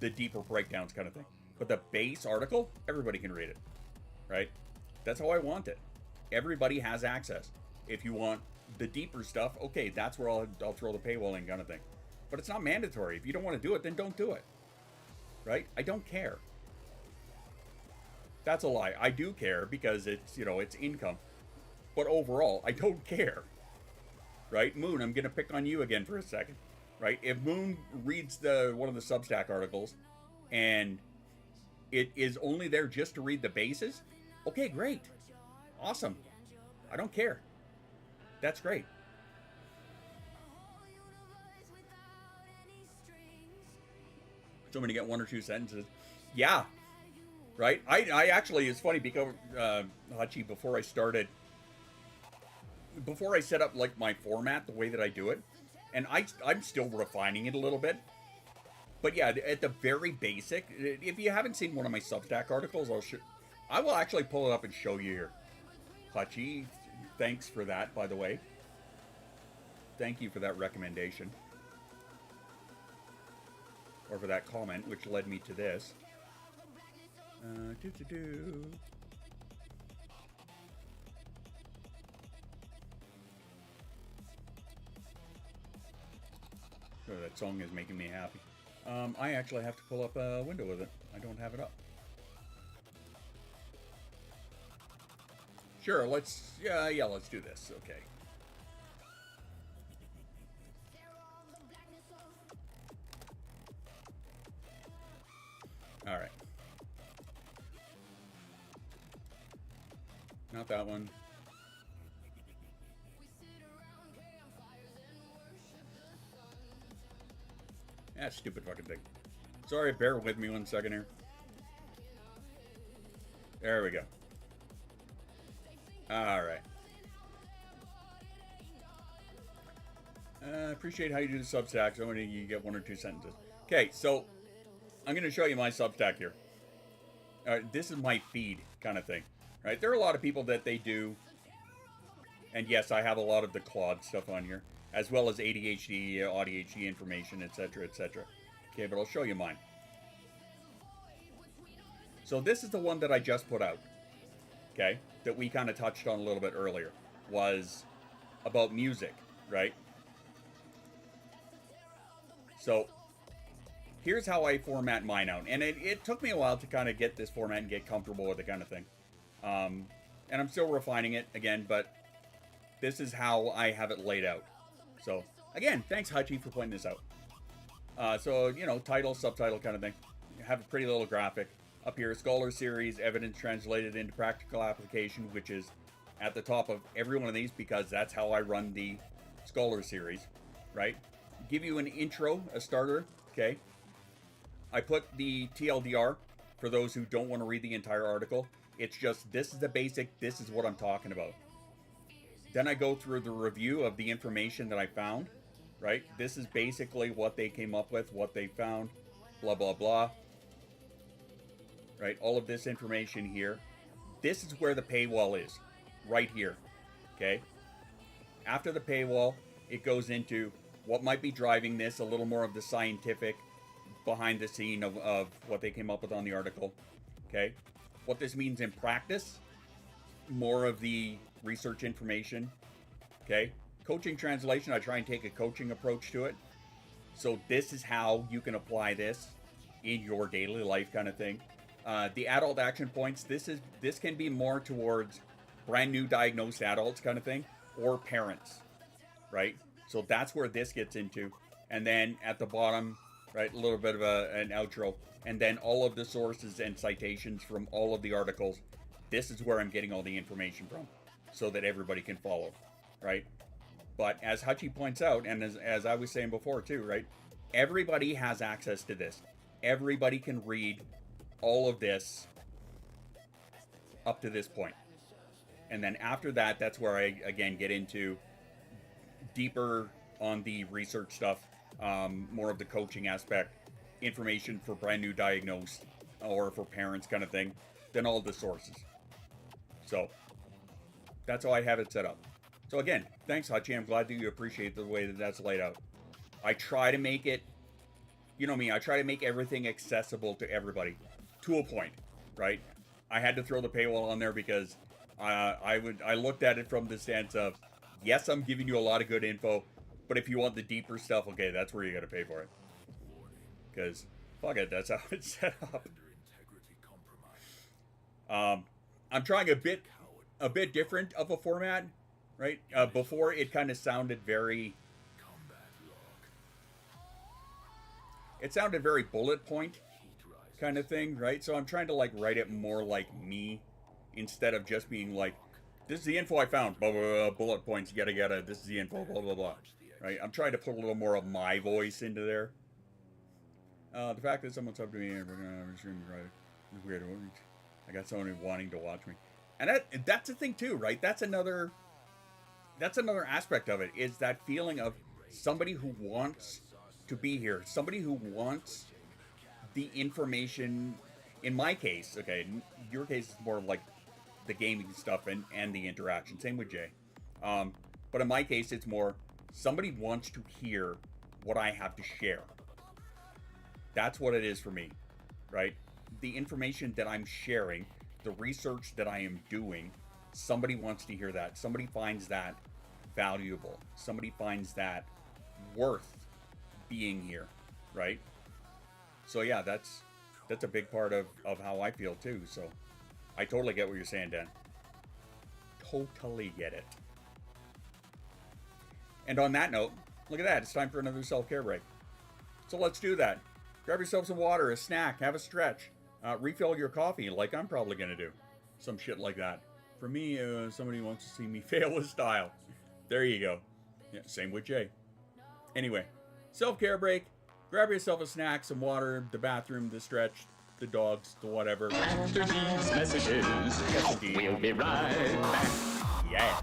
the deeper breakdowns kind of thing. But the base article, everybody can read it, right? That's how I want it. Everybody has access. If you want the deeper stuff, okay, that's where I'll throw the paywall in kind of thing. But it's not mandatory. If you don't want to do it, then don't do it, right? I don't care. That's a lie. I do care because it's, you know, it's income. But overall, I don't care, right? Moon, I'm going to pick on you again for a second, right? If Moon reads one of the Substack articles and it is only there just to read the bases, okay, great. Awesome. I don't care. That's great. So I'm going to get one or two sentences. Yeah. Right? I actually, it's funny because, Hachi, before I set up, like, my format, the way that I do it, and I'm still refining it a little bit. But yeah, at the very basic, if you haven't seen one of my Substack articles, I will actually pull it up and show you here. Hachi, thanks for that, by the way. Thank you for that recommendation. Or for that comment, which led me to this. Oh, that song is making me happy. I actually have to pull up a window with it. I don't have it up. Sure, let's do this. Okay. All right. Not that one. That stupid fucking thing. Sorry, bear with me 1 second here. There we go. All right. Appreciate how you do the Substack. So only you get one or two sentences. Okay, so I'm going to show you my Substack here. This is my feed kind of thing. Right? There are a lot of people that they do. And yes, I have a lot of the Claude stuff on here. As well as ADHD, ADHD information, etc., etc. Okay, but I'll show you mine. So this is the one that I just put out. Okay? That we kind of touched on a little bit earlier. Was about music, right? So here's how I format mine out. And it took me a while to kind of get this format and get comfortable with the kind of thing. And I'm still refining it again, but this is how I have it laid out. So again, thanks Hachi for pointing this out. So, you know, title, subtitle kind of thing. You have a pretty little graphic. Up here, Scholar Series, Evidence Translated into Practical Application, which is at the top of every one of these because that's how I run the Scholar Series, right? Give you an intro, a starter, okay? I put the TLDR for those who don't want to read the entire article. It's just, this is the basic, this is what I'm talking about. Then I go through the review of the information that I found, right? This is basically what they came up with, what they found, blah, blah, blah. Right? All of this information here. This is where the paywall is, right here, okay? After the paywall, it goes into what might be driving this, a little more of the scientific behind the scene of what they came up with on the article, okay? What this means in practice, more of the research information, okay? Coaching translation, I try and take a coaching approach to it. So this is how you can apply this in your daily life kind of thing. The adult action points, this can be more towards brand new diagnosed adults kind of thing, or parents, right? So that's where this gets into. And then at the bottom, right, a little bit of an outro, and then all of the sources and citations from all of the articles. This is where I'm getting all the information from, so that everybody can follow, right? But as Hutchie points out, and as I was saying before too, right, everybody has access to this. Everybody can read all of this up to this point. And then after that, that's where I, again, get into deeper on the research stuff, more of the coaching aspect, information for brand new diagnosed or for parents kind of thing, then all the sources. So that's how I have it set up. So again, thanks, Hutchie. I'm glad that you appreciate the way that that's laid out. I try to make it, you know me, I try to make everything accessible to everybody. To a point, right? I had to throw the paywall on there because I looked at it from the stance of, yes, I'm giving you a lot of good info, but if you want the deeper stuff, okay, that's where you got to pay for it. Because fuck it, that's how it's set up. I'm trying a bit different of a format, right? Before it kind of sounded very, bullet point kind of thing, right? So I'm trying to like write it more like me, instead of just being like, this is the info I found, blah, blah, blah, bullet points, yada yada, this is the info, blah, blah, blah, right? I'm trying to put a little more of my voice into there. The fact that someone's up to me and we're gonna stream, right? It's weird. I got someone wanting to watch me, and that's the thing too, right? That's another aspect of it, is that feeling of somebody who wants to be here, somebody who wants the information. In my case, okay, your case is more like the gaming stuff and the interaction. Same with Jay. But in my case, it's more somebody wants to hear what I have to share. That's what it is for me, right? The information that I'm sharing, the research that I am doing, somebody wants to hear that. Somebody finds that valuable. Somebody finds that worth being here, right? So yeah, that's a big part of how I feel too. So I totally get what you're saying, Dan. Totally get it. And on that note, look at that. It's time for another self-care break. So let's do that. Grab yourself some water, a snack, have a stretch. Refill your coffee like I'm probably going to do. Some shit like that. For me, somebody wants to see me fail with style. There you go. Yeah, same with Jay. Anyway, self-care break. Grab yourself a snack, some water, the bathroom, the stretch, the dogs, the whatever. After these messages, we'll be right back. Yeah.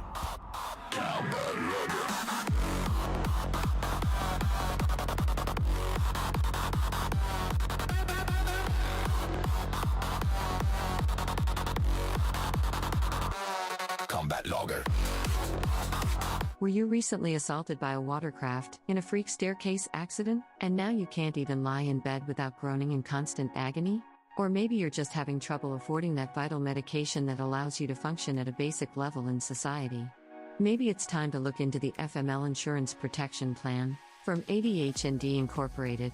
Combat logger. Were you recently assaulted by a watercraft in a freak staircase accident, and now you can't even lie in bed without groaning in constant agony? Or maybe you're just having trouble affording that vital medication that allows you to function at a basic level in society. Maybe it's time to look into the FML Insurance Protection Plan from ADHD Incorporated.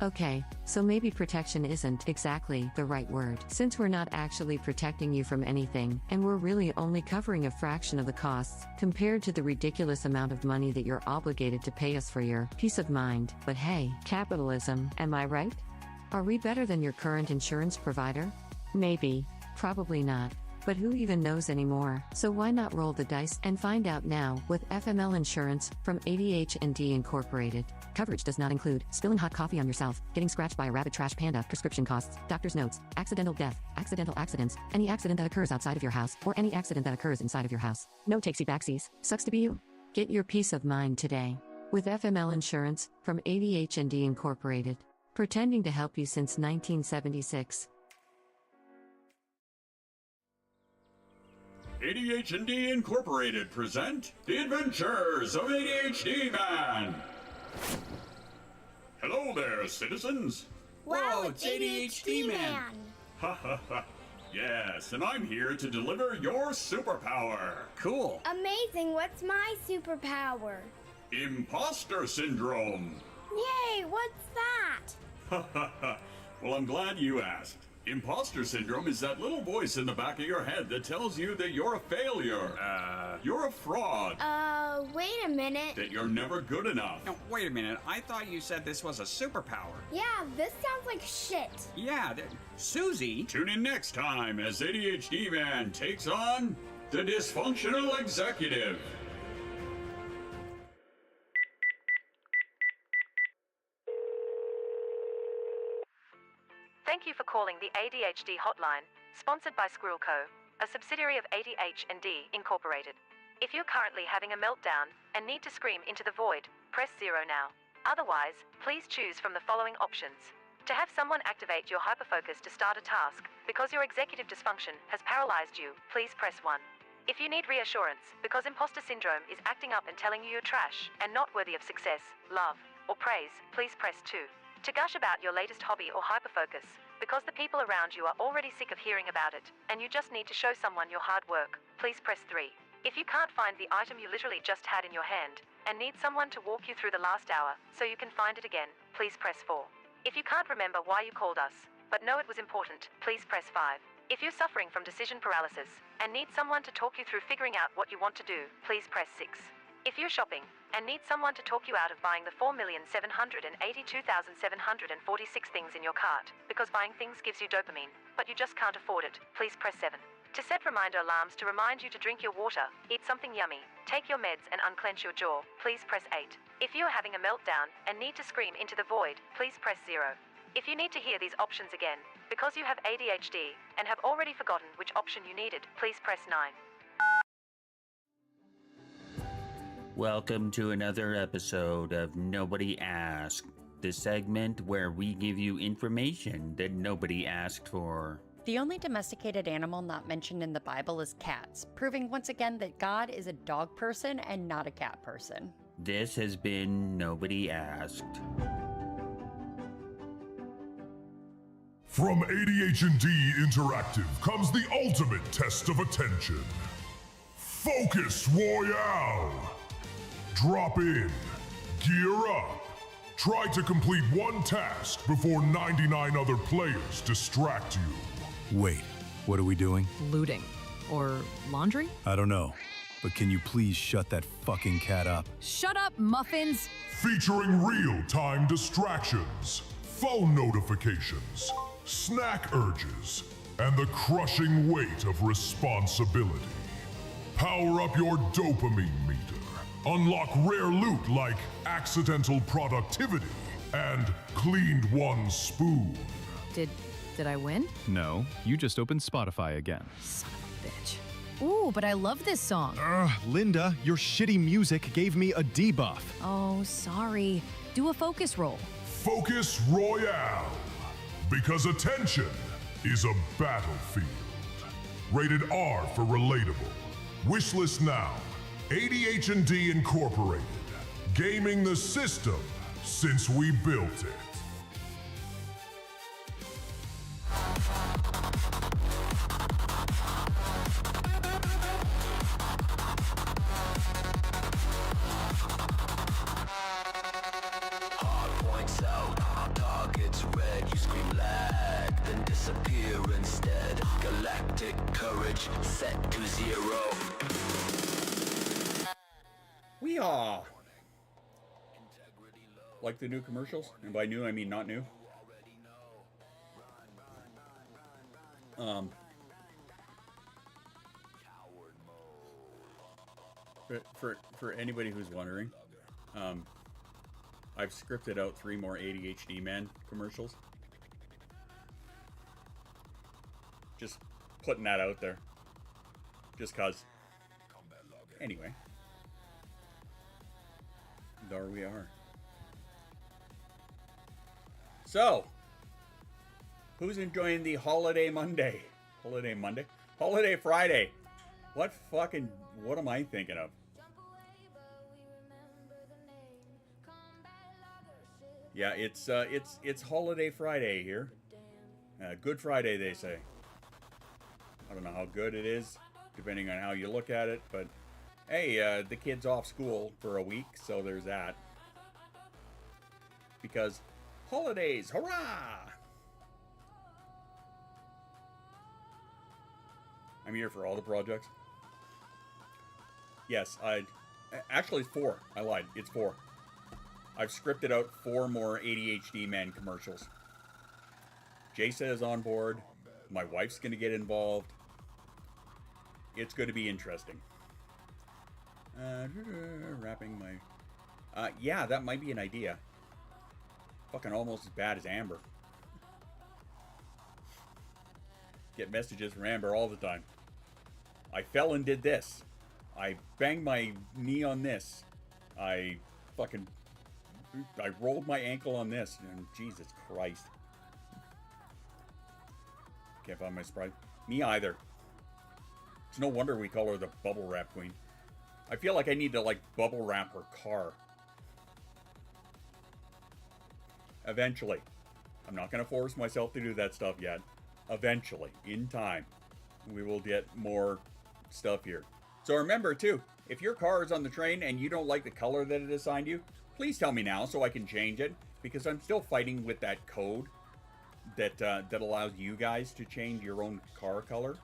Okay, so maybe protection isn't exactly the right word, since we're not actually protecting you from anything, and we're really only covering a fraction of the costs, compared to the ridiculous amount of money that you're obligated to pay us for your peace of mind. But hey, capitalism, am I right? Are we better than your current insurance provider? Maybe, probably not. But who even knows anymore? So why not roll the dice and find out now with FML Insurance from ADH&D Incorporated. Coverage does not include spilling hot coffee on yourself, getting scratched by a rabid trash panda, prescription costs, doctor's notes, accidental death, accidental accidents, any accident that occurs outside of your house, or any accident that occurs inside of your house. No takesy-backsies. Sucks to be you. Get your peace of mind today with FML Insurance from ADH&D Incorporated. Pretending to help you since 1976. ADH&D Incorporated present The Adventures of ADHD Man. Hello there, citizens. Wow, it's ADHD Man. Ha ha ha. Yes, and I'm here to deliver your superpower. Cool. Amazing, what's my superpower? Imposter syndrome. Yay, what's that? Ha ha ha. Well, I'm glad you asked. Imposter syndrome is that little voice in the back of your head that tells you that you're a failure. You're a fraud. Wait a minute. That you're never good enough. No, wait a minute. I thought you said this was a superpower. Yeah, this sounds like shit. Yeah, Susie. Tune in next time as ADHD Man takes on the dysfunctional executive. Thank you for calling the ADHD hotline, sponsored by Squirrel Co., a subsidiary of ADH&D Incorporated. If you're currently having a meltdown and need to scream into the void, press 0 now. Otherwise, please choose from the following options. To have someone activate your hyperfocus to start a task because your executive dysfunction has paralyzed you, please press 1. If you need reassurance because imposter syndrome is acting up and telling you you're trash and not worthy of success, love, or praise, please press 2. To gush about your latest hobby or hyperfocus because the people around you are already sick of hearing about it and you just need to show someone your hard work, please press 3. If you can't find the item you literally just had in your hand and need someone to walk you through the last hour so you can find it again, please press 4. If you can't remember why you called us, but know it was important, please press 5. If you're suffering from decision paralysis and need someone to talk you through figuring out what you want to do, please press 6. If you're shopping and need someone to talk you out of buying the 4,782,746 things in your cart because buying things gives you dopamine, but you just can't afford it, please press 7. To set reminder alarms to remind you to drink your water, eat something yummy, take your meds and unclench your jaw, please press 8. If you're having a meltdown and need to scream into the void, please press 0. If you need to hear these options again, because you have ADHD and have already forgotten which option you needed, please press 9. Welcome to another episode of Nobody Asked, the segment where we give you information that nobody asked for. The only domesticated animal not mentioned in the Bible is cats, proving once again that God is a dog person and not a cat person. This has been Nobody Asked. From ADH&D Interactive comes the ultimate test of attention. Focus Royale! Drop in, gear up, try to complete one task before 99 other players distract you. Wait, what are we doing? Looting. Or laundry? I don't know, but can you please shut that fucking cat up? Shut up, muffins! Featuring real-time distractions, phone notifications, snack urges, and the crushing weight of responsibility. Power up your dopamine meter. Unlock rare loot like accidental productivity and cleaned one spoon. Did I win? No, you just opened Spotify again. Son of a bitch. Ooh, but I love this song. Linda, your shitty music gave me a debuff. Oh, sorry. Do a focus roll. Focus Royale. Because attention is a battlefield. Rated R for relatable. Wishlist now. ADH&D Incorporated. Gaming the system since we built it. Hard points out, targets red, you scream lag, then disappear instead. Galactic courage set to 0. We are. Like the new commercials? And by new, I mean not new. For anybody who's wondering, I've scripted out 3 more ADHD Man commercials. Just putting that out there. Just cause. Anyway. There we are. So, who's enjoying the holiday Monday? Holiday Monday? Holiday Friday. What am I thinking of? Yeah, it's Holiday Friday here. Good Friday, they say. I don't know how good it is, depending on how you look at it, but hey, the kid's off school for a week, so there's that. Because holidays, hurrah! I'm here for all the projects. Yes, actually it's 4. I lied. It's 4. I've scripted out 4 more ADHD Man commercials. Jason is on board. My wife's going to get involved. It's going to be interesting. Wrapping my... yeah, that might be an idea. Fucking almost as bad as Amber. Get messages from Amber all the time. I fell and did this. I banged my knee on this. I rolled my ankle on this. And Jesus Christ. Can't find my Sprite. Me either. It's no wonder we call her the bubble wrap queen. I feel like I need to, like, bubble wrap her car. Eventually. I'm not going to force myself to do that stuff yet. Eventually, in time, we will get more stuff here. So remember, too, if your car is on the train and you don't like the color that it assigned you, please tell me now so I can change it, because I'm still fighting with that code that allows you guys to change your own car color.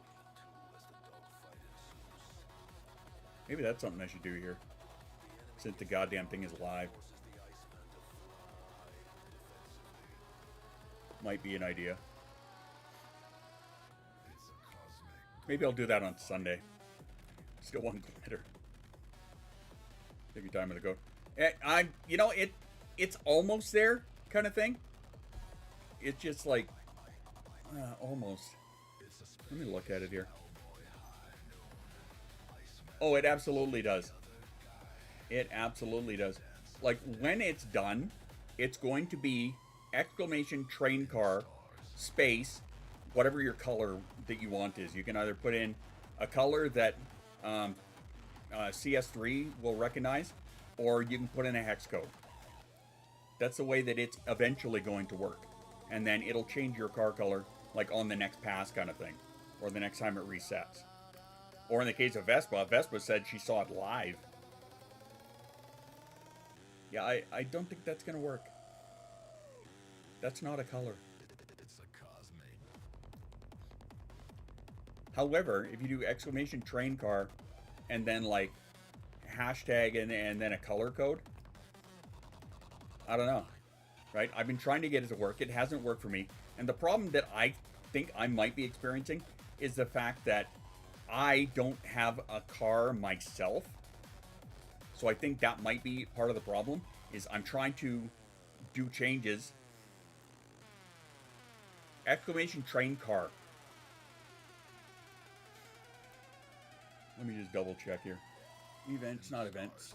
Maybe that's something I should do here, since the goddamn thing is live. Might be an idea. Maybe I'll do that on Sunday. Still want glitter. Take your time with the goat. It's almost there, kind of thing. It's just like, almost. Let me look at it here. Oh, it absolutely does. It absolutely does. Like, when it's done, it's going to be exclamation train car space whatever your color that you want is. You can either put in a color that CS3 will recognize, or you can put in a hex code. That's the way that it's eventually going to work. And then it'll change your car color, like on the next pass kind of thing, or the next time it resets. Or in the case of Vespa, Vespa said she saw it live. Yeah, I don't think that's going to work. That's not a color. However, if you do exclamation train car and then like hashtag and then a color code, I don't know, right? I've been trying to get it to work. It hasn't worked for me. And the problem that I think I might be experiencing is the fact that I don't have a car myself. So I think that might be part of the problem, is I'm trying to do changes. Exclamation train car. Let me just double check here. Events, not events.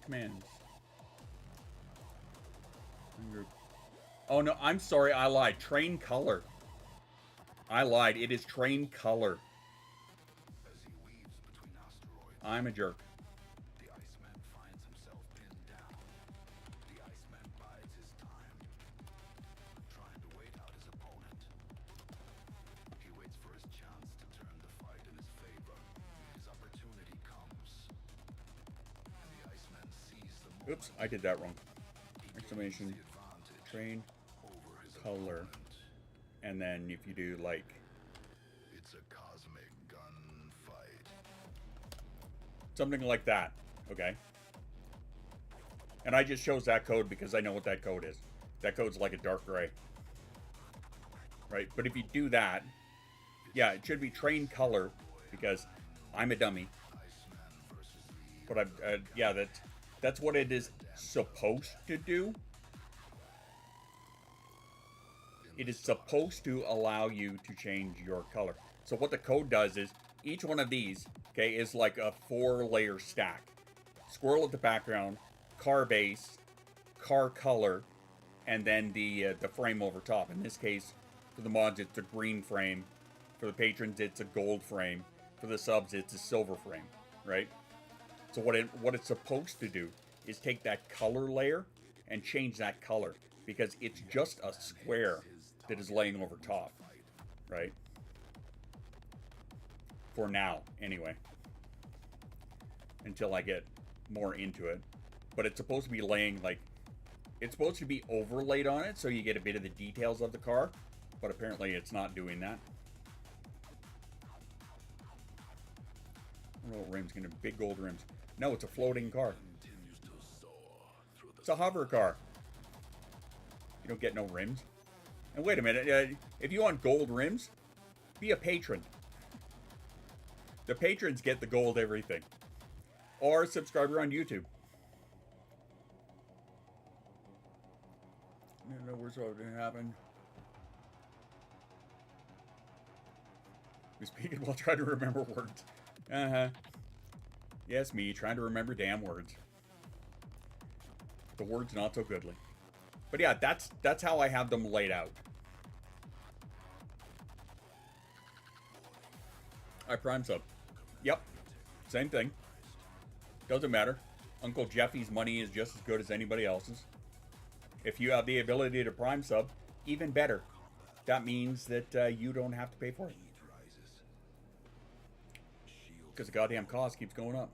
Commands. Oh no, I'm sorry, I lied. Train color. I lied. It is train color. I'm a jerk. Oops, I did that wrong. Exclamation train color. And then if you do like, it's a cosmic gunfight. Something like that, okay? And I just chose that code because I know what that code is. That code's like a dark gray. Right, but if you do that, yeah, it should be train color because I'm a dummy. But yeah, that's what it is supposed to do. It is supposed to allow you to change your color. So what the code does is each one of these, okay, is like a 4-layer stack. Squirrel at the background, car base, car color, and then the frame over top. In this case, for the mods, it's a green frame. For the patrons, it's a gold frame. For the subs, it's a silver frame, right? So what it's supposed to do is take that color layer and change that color, because it's just a square that is laying over top, right? For now, anyway. Until I get more into it. But it's supposed to be laying, like, it's supposed to be overlaid on it so you get a bit of the details of the car, but apparently it's not doing that. I don't know what rim's gonna, big gold rims. No, it's a floating car. It's a hover car. You don't get no rims. And wait a minute, if you want gold rims, be a patron. The patrons get the gold everything. Or a subscriber on YouTube. I don't know where's what going to happen. We speaking while trying to remember words. Yes, me, trying to remember damn words. The words not so goodly. But yeah, that's how I have them laid out. I prime sub. Yep. Same thing. Doesn't matter. Uncle Jeffy's money is just as good as anybody else's. If you have the ability to prime sub, even better. That means that you don't have to pay for it. Because the goddamn cost keeps going up.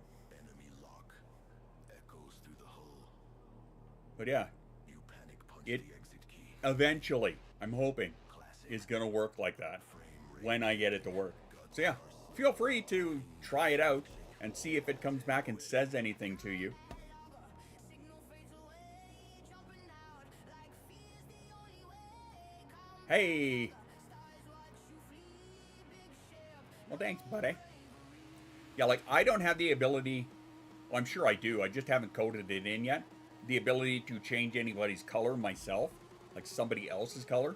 But yeah, it eventually, I'm hoping, is going to work like that when I get it to work. So yeah, feel free to try it out and see if it comes back and says anything to you. Hey! Well, thanks, buddy. Yeah, like, I don't have the ability, well, I'm sure I do, I just haven't coded it in yet, the ability to change anybody's color myself, like somebody else's color.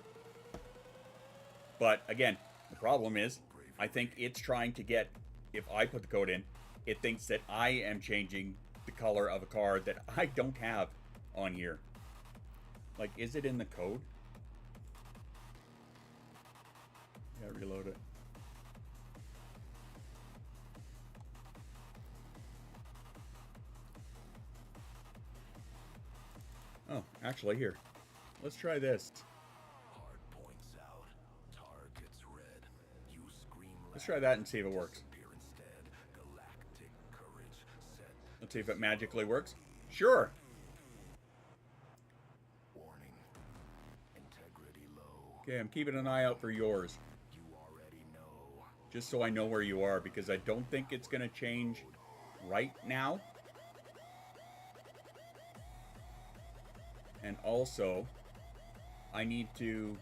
But, again, the problem is, I think it's trying to get, if I put the code in, it thinks that I am changing the color of a car that I don't have on here. Like, is it in the code? Yeah, reload it. Oh, actually, here. Let's try this. Let's try that and see if it works. Let's see if it magically works. Sure. Okay, I'm keeping an eye out for yours. Just so I know where you are, because I don't think it's going to change right now. And also, I need to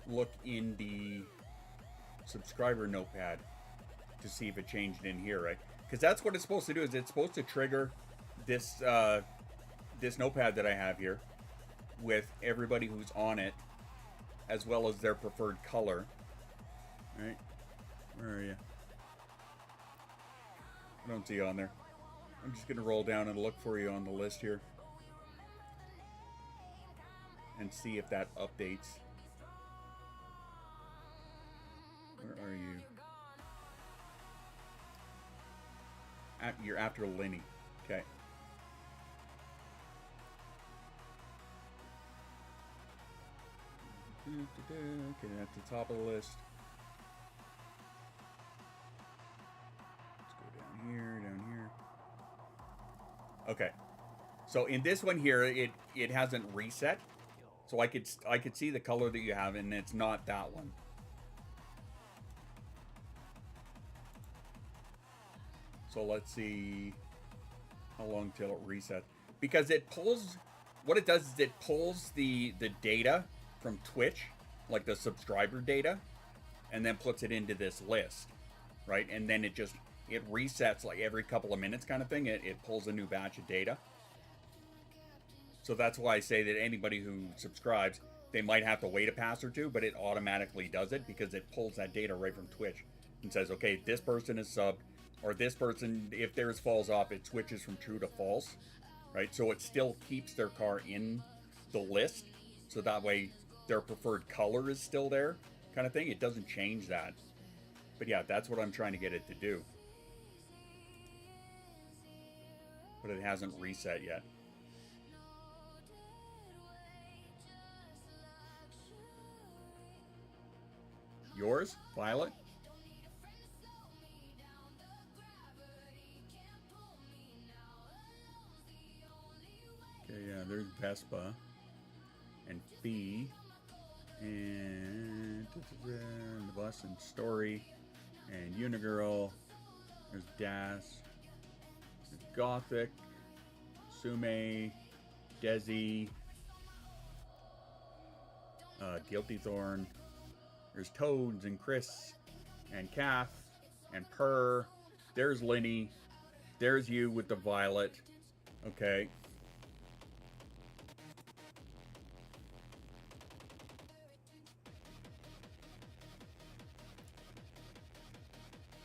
look in the subscriber notepad to see if it changed in here, right? Because that's what it's supposed to do, is it's supposed to trigger this this notepad that I have here with everybody who's on it, as well as their preferred color. Right? Where are you? I don't see you on there. I'm just going to roll down and look for you on the list here. And see if that updates. Where are you? You're after Lenny. Okay. Okay, at the top of the list. Let's go down here, down here. Okay. So in this one here, it hasn't reset. So I could see the color that you have, and it's not that one. So let's see how long till it resets. Because it pulls, what it does is it pulls the data from Twitch, like the subscriber data, and then puts it into this list, right? And then it just it resets like every couple of minutes kind of thing. It pulls a new batch of data. So that's why I say that anybody who subscribes, they might have to wait a pass or two, but it automatically does it because it pulls that data right from Twitch and says, okay, this person is subbed, or this person, if theirs falls off, it switches from true to false, right? So it still keeps their car in the list, so that way their preferred color is still there, kind of thing. It doesn't change that. But yeah, that's what I'm trying to get it to do. But it hasn't reset yet. Yours, Violet? Okay, yeah, there's Vespa and Fee and the bus and Story and Unigirl. There's Das. There's Gothic, Sume, Desi, Guilty Thorn. There's Toads and Chris and Kath and Purr. There's Linny. There's you with the violet. Okay.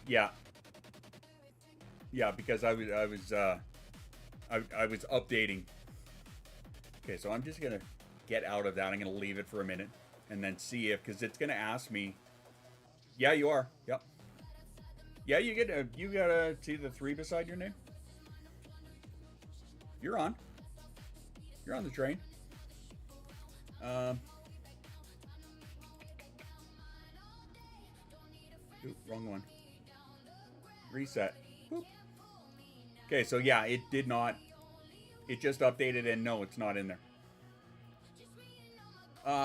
Yeah. Yeah, because I was updating. Okay, so I'm just gonna get out of that. I'm gonna leave it for a minute and then see if, because it's gonna ask me. Yeah, you are. Yep. Yeah, you gotta see the 3 beside your name. You're on. You're on the train. Oop, wrong one. Reset. Boop. Okay, so yeah, it did not. It just updated and no, it's not in there.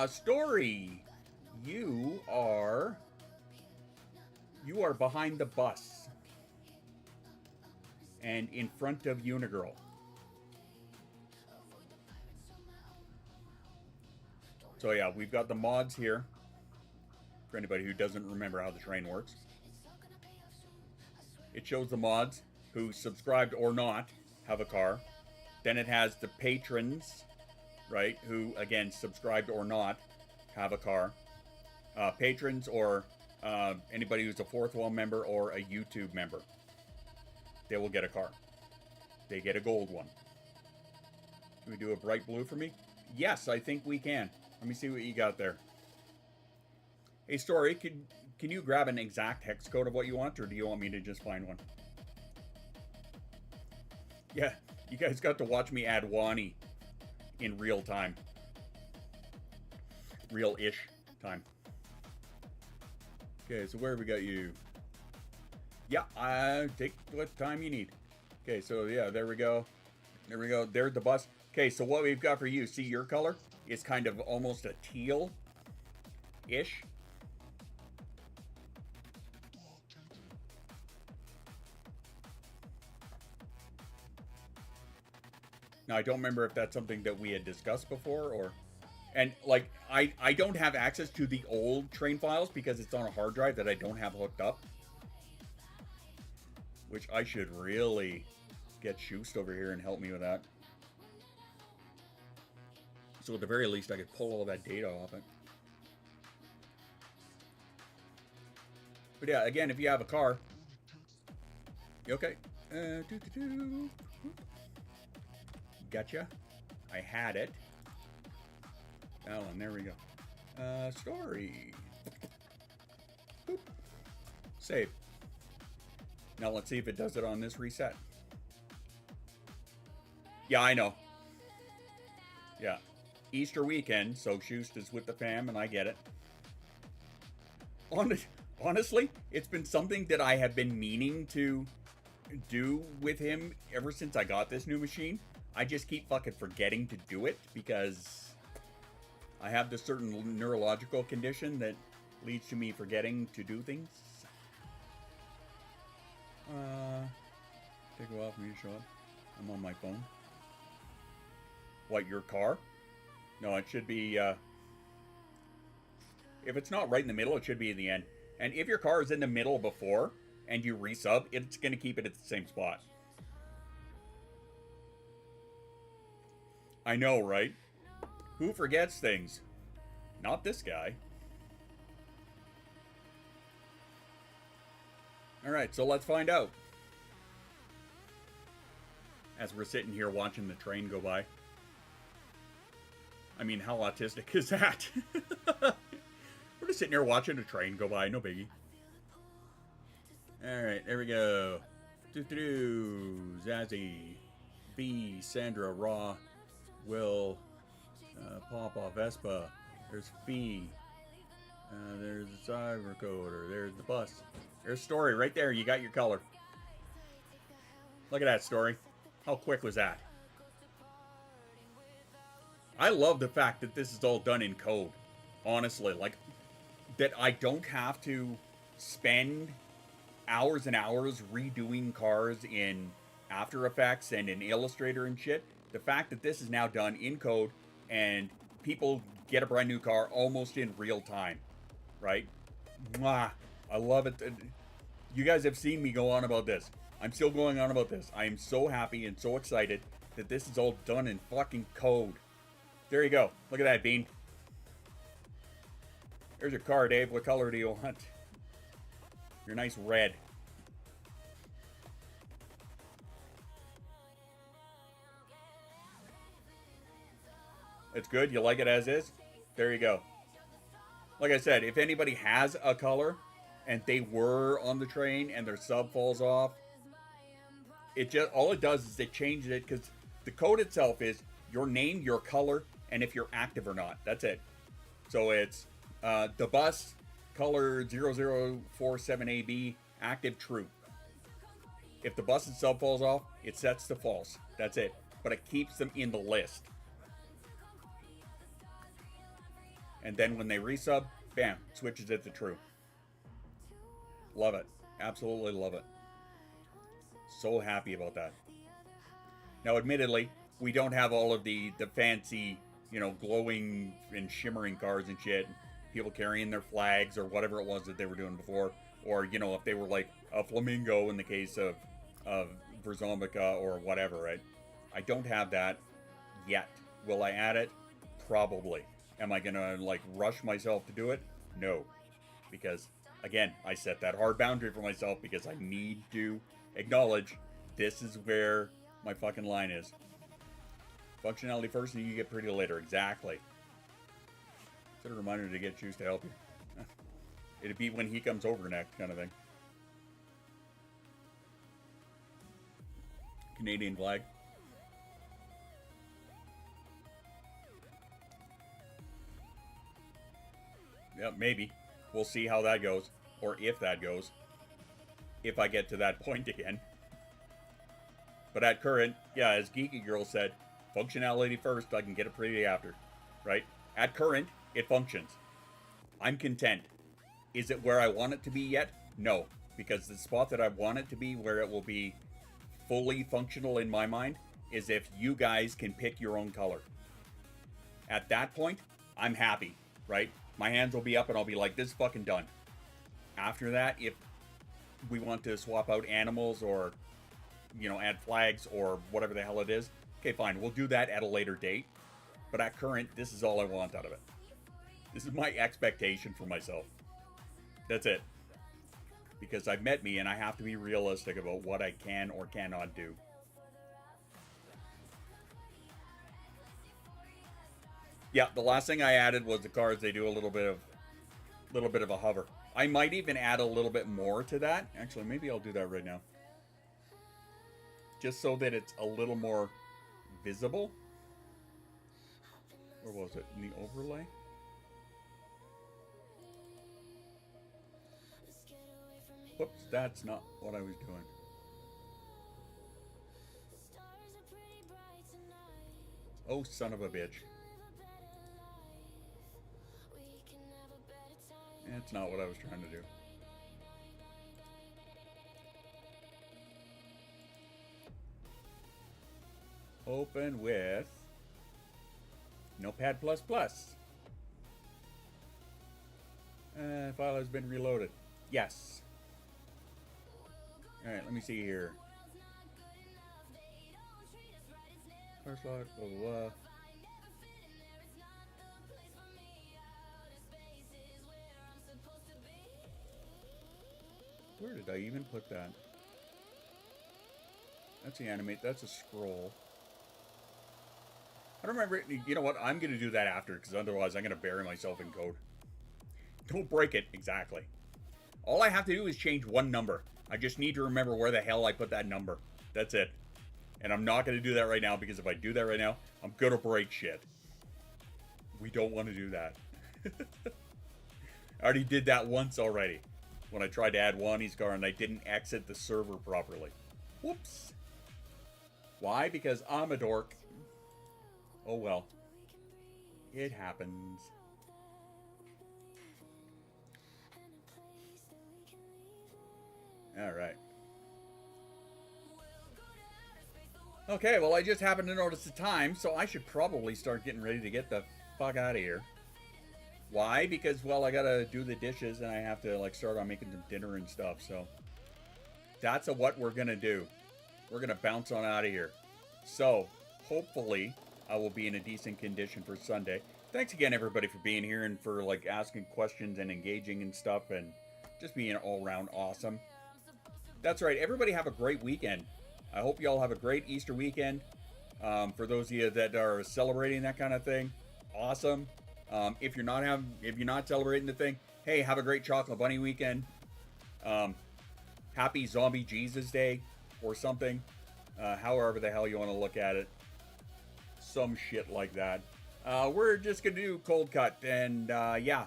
Story. You are behind the bus. And in front of Unigirl. So yeah, we've got the mods here. For anybody who doesn't remember how the train works. It shows the mods who, subscribed or not, have a car. Then it has the patrons, right, who, again, subscribed or not, have a car. Patrons or anybody who's a Fourth Wall member or a YouTube member. They will get a car. They get a gold one. Can we do a bright blue for me? Yes, I think we can. Let me see what you got there. Hey, Story, can you grab an exact hex code of what you want, or do you want me to just find one? Yeah, you guys got to watch me add Wani in real time. Real-ish time. Okay, so where have we got you? Yeah, take what time you need. Okay, so yeah, there we go. There we go. There's the bus. Okay, so what we've got for you, see your color? Is kind of almost a teal-ish. Now, I don't remember if that's something that we had discussed before, or... And, like, I don't have access to the old train files because it's on a hard drive that I don't have hooked up. Which I should really get Schust over here and help me with that. So at the very least, I could pull all that data off it. But yeah, again, if you have a car... You okay? Gotcha. I had it. Alan, there we go. Story. Boop. Save. Now let's see if it does it on this reset. Yeah, I know. Yeah. Easter weekend, so Schust is with the fam, and I get it. Honestly, it's been something that I have been meaning to do with him ever since I got this new machine. I just keep fucking forgetting to do it because I have this certain neurological condition that leads to me forgetting to do things. Take a while for me to show up. I'm on my phone. What, your car? No, it should be, if it's not right in the middle, it should be in the end. And if your car is in the middle before, and you resub, it's going to keep it at the same spot. I know, right? Who forgets things? Not this guy. Alright, so let's find out. As we're sitting here watching the train go by. I mean, how autistic is that? We're just sitting here watching a train go by, no biggie. Alright, there we go. Zazzy, B, Sandra, Raw, Will, Pawpaw, Vespa. There's Fee. There's the cyber coder. There's the bus. There's Story right there. You got your color. Look at that, Story. How quick was that? I love the fact that this is all done in code. Honestly, like, that I don't have to spend hours and hours redoing cars in After Effects and in Illustrator and shit. The fact that this is now done in code and people get a brand new car almost in real time, right? Mwah, I love it. You guys have seen me go on about this. I'm still going on about this. I am so happy and so excited that this is all done in fucking code. There you go. Look at that, Bean. There's your car, Dave. What color do you want? Your nice red. It's good. You like it as is? There you go. Like I said, if anybody has a color and they were on the train and their sub falls off, it just, all it does is it changes it, because the code itself is your name, your color, and if you're active or not. That's it. So it's the bus color 0047AB active true. If the bus's sub falls off, it sets to false. That's it. But it keeps them in the list. And then when they resub, bam, switches it to true. Love it. Absolutely love it. So happy about that. Now, admittedly, we don't have all of the fancy, you know, glowing and shimmering cars and shit. People carrying their flags or whatever it was that they were doing before. Or, you know, if they were like a flamingo in the case of Verzombica or whatever, right? I don't have that yet. Will I add it? Probably. Am I going to, like, rush myself to do it? No. Because, again, I set that hard boundary for myself because I need to acknowledge this is where my fucking line is. Functionality first and you get pretty later. Exactly. Set a reminder to get Choose to help you. It'd be when he comes over next kind of thing. Canadian flag. Yeah, maybe. We'll see how that goes. Or if that goes. If I get to that point again. But at current, yeah, as Geeky Girl said, functionality first, I can get it pretty after. Right? At current, it functions. I'm content. Is it where I want it to be yet? No. Because the spot that I want it to be, where it will be fully functional in my mind, is if you guys can pick your own color. At that point, I'm happy. Right? My hands will be up and I'll be like, this is fucking done. After that, if we want to swap out animals or, you know, add flags or whatever the hell it is, okay, fine. We'll do that at a later date. But at current, this is all I want out of it. This is my expectation for myself. That's it. Because I've met me and I have to be realistic about what I can or cannot do. Yeah, the last thing I added was the cars. They do a little bit of a hover. I might even add a little bit more to that. Actually, maybe I'll do that right now. Just so that it's a little more visible. Where was it? In the overlay? Whoops, that's not what I was doing. Oh, son of a bitch. That's not what I was trying to do. Open with Notepad++. File has been reloaded. Yes. Alright, let me see here. First lot, blah, blah, blah. Where did I even put that? That's the animate. That's a scroll. I don't remember. You know what? I'm going to do that after, because otherwise I'm going to bury myself in code. Don't break it. Exactly. All I have to do is change one number. I just need to remember where the hell I put that number. That's it. And I'm not going to do that right now, because if I do that right now, I'm going to break shit. We don't want to do that. I already did that once already. When I tried to add Wani's car and I didn't exit the server properly. Whoops. Why? Because I'm a dork. Oh well. It happens. Alright. Okay, well I just happened to notice the time, so I should probably start getting ready to get the fuck out of here. Why? Because, well, I gotta do the dishes and I have to, like, start on making some dinner and stuff, so. That's what we're gonna do. We're gonna bounce on out of here. So, hopefully, I will be in a decent condition for Sunday. Thanks again, everybody, for being here and for, like, asking questions and engaging and stuff and just being all-around awesome. That's right. Everybody have a great weekend. I hope you all have a great Easter weekend. For those of you that are celebrating that kind of thing, awesome. If you're not celebrating the thing, hey, have a great Chocolate Bunny weekend. Happy Zombie Jesus Day or something. However the hell you want to look at it. Some shit like that. We're just going to do Cold Cut. And yeah,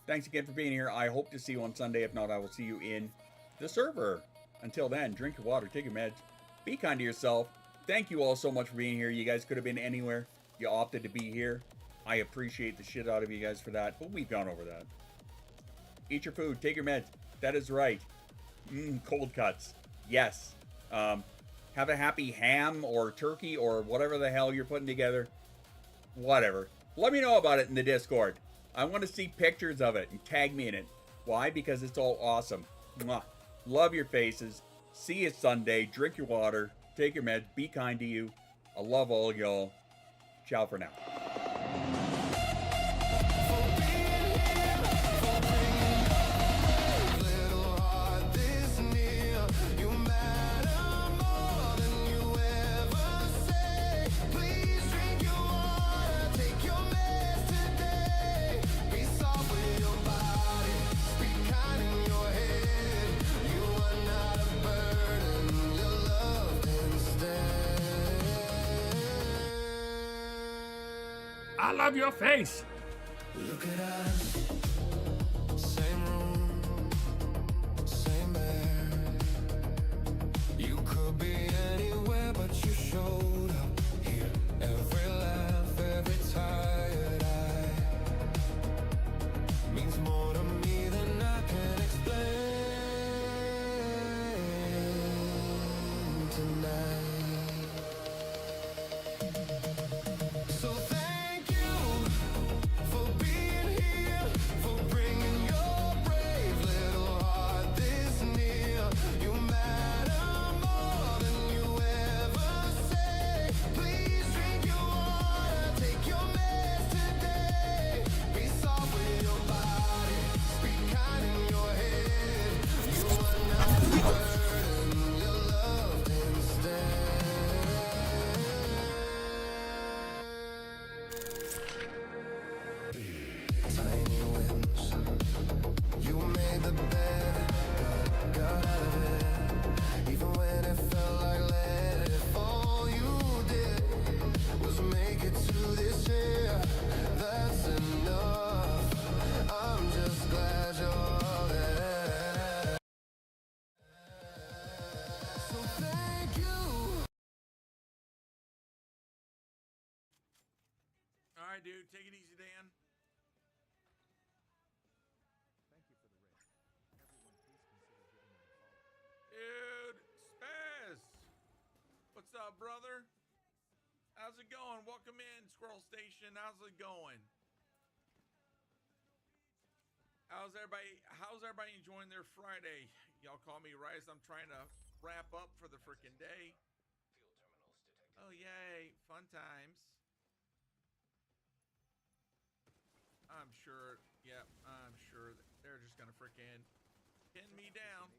thanks again for being here. I hope to see you on Sunday. If not, I will see you in the server. Until then, drink your water, take your meds, be kind to yourself. Thank you all so much for being here. You guys could have been anywhere. You opted to be here. I appreciate the shit out of you guys for that, but we've gone over that. Eat your food, take your meds. That is right. Cold cuts. Yes. Have a happy ham or turkey or whatever the hell you're putting together. Whatever. Let me know about it in the Discord. I want to see pictures of it and tag me in it. Why? Because it's all awesome. Mwah. Love your faces. See you Sunday. Drink your water. Take your meds. Be kind to you. I love all y'all. Ciao for now. I love your face. Look at us, same room, same bed. You could be anywhere, but you showed up here. Every laugh, every tired eye means more to me than I can explain tonight. So thank you for being here, for bringing your brave little heart this near. You matter more than you ever say. Please drink your water, take your meds today. Be soft with your body, speak kind in your head. You are not a burden, you're loved instead. Tiny whims, you made the bed, got out of it. Even when it felt like lead, if all you did was make it to this year, that's enough. I'm just glad you're there. So thank you. All right, dude, take it easy, Dan. Dude, Spaz! What's up, brother? How's it going? Welcome in, Squirrel Station. How's it going? How's everybody enjoying their Friday? Y'all call me right as I'm trying to wrap up for the freaking day. Oh, yay. Fun times. I'm sure, yep, I'm sure that they're just gonna freaking pin me down.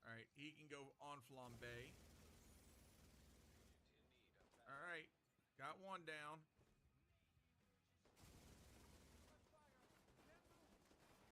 Alright, he can go on flambe. Alright, got one down.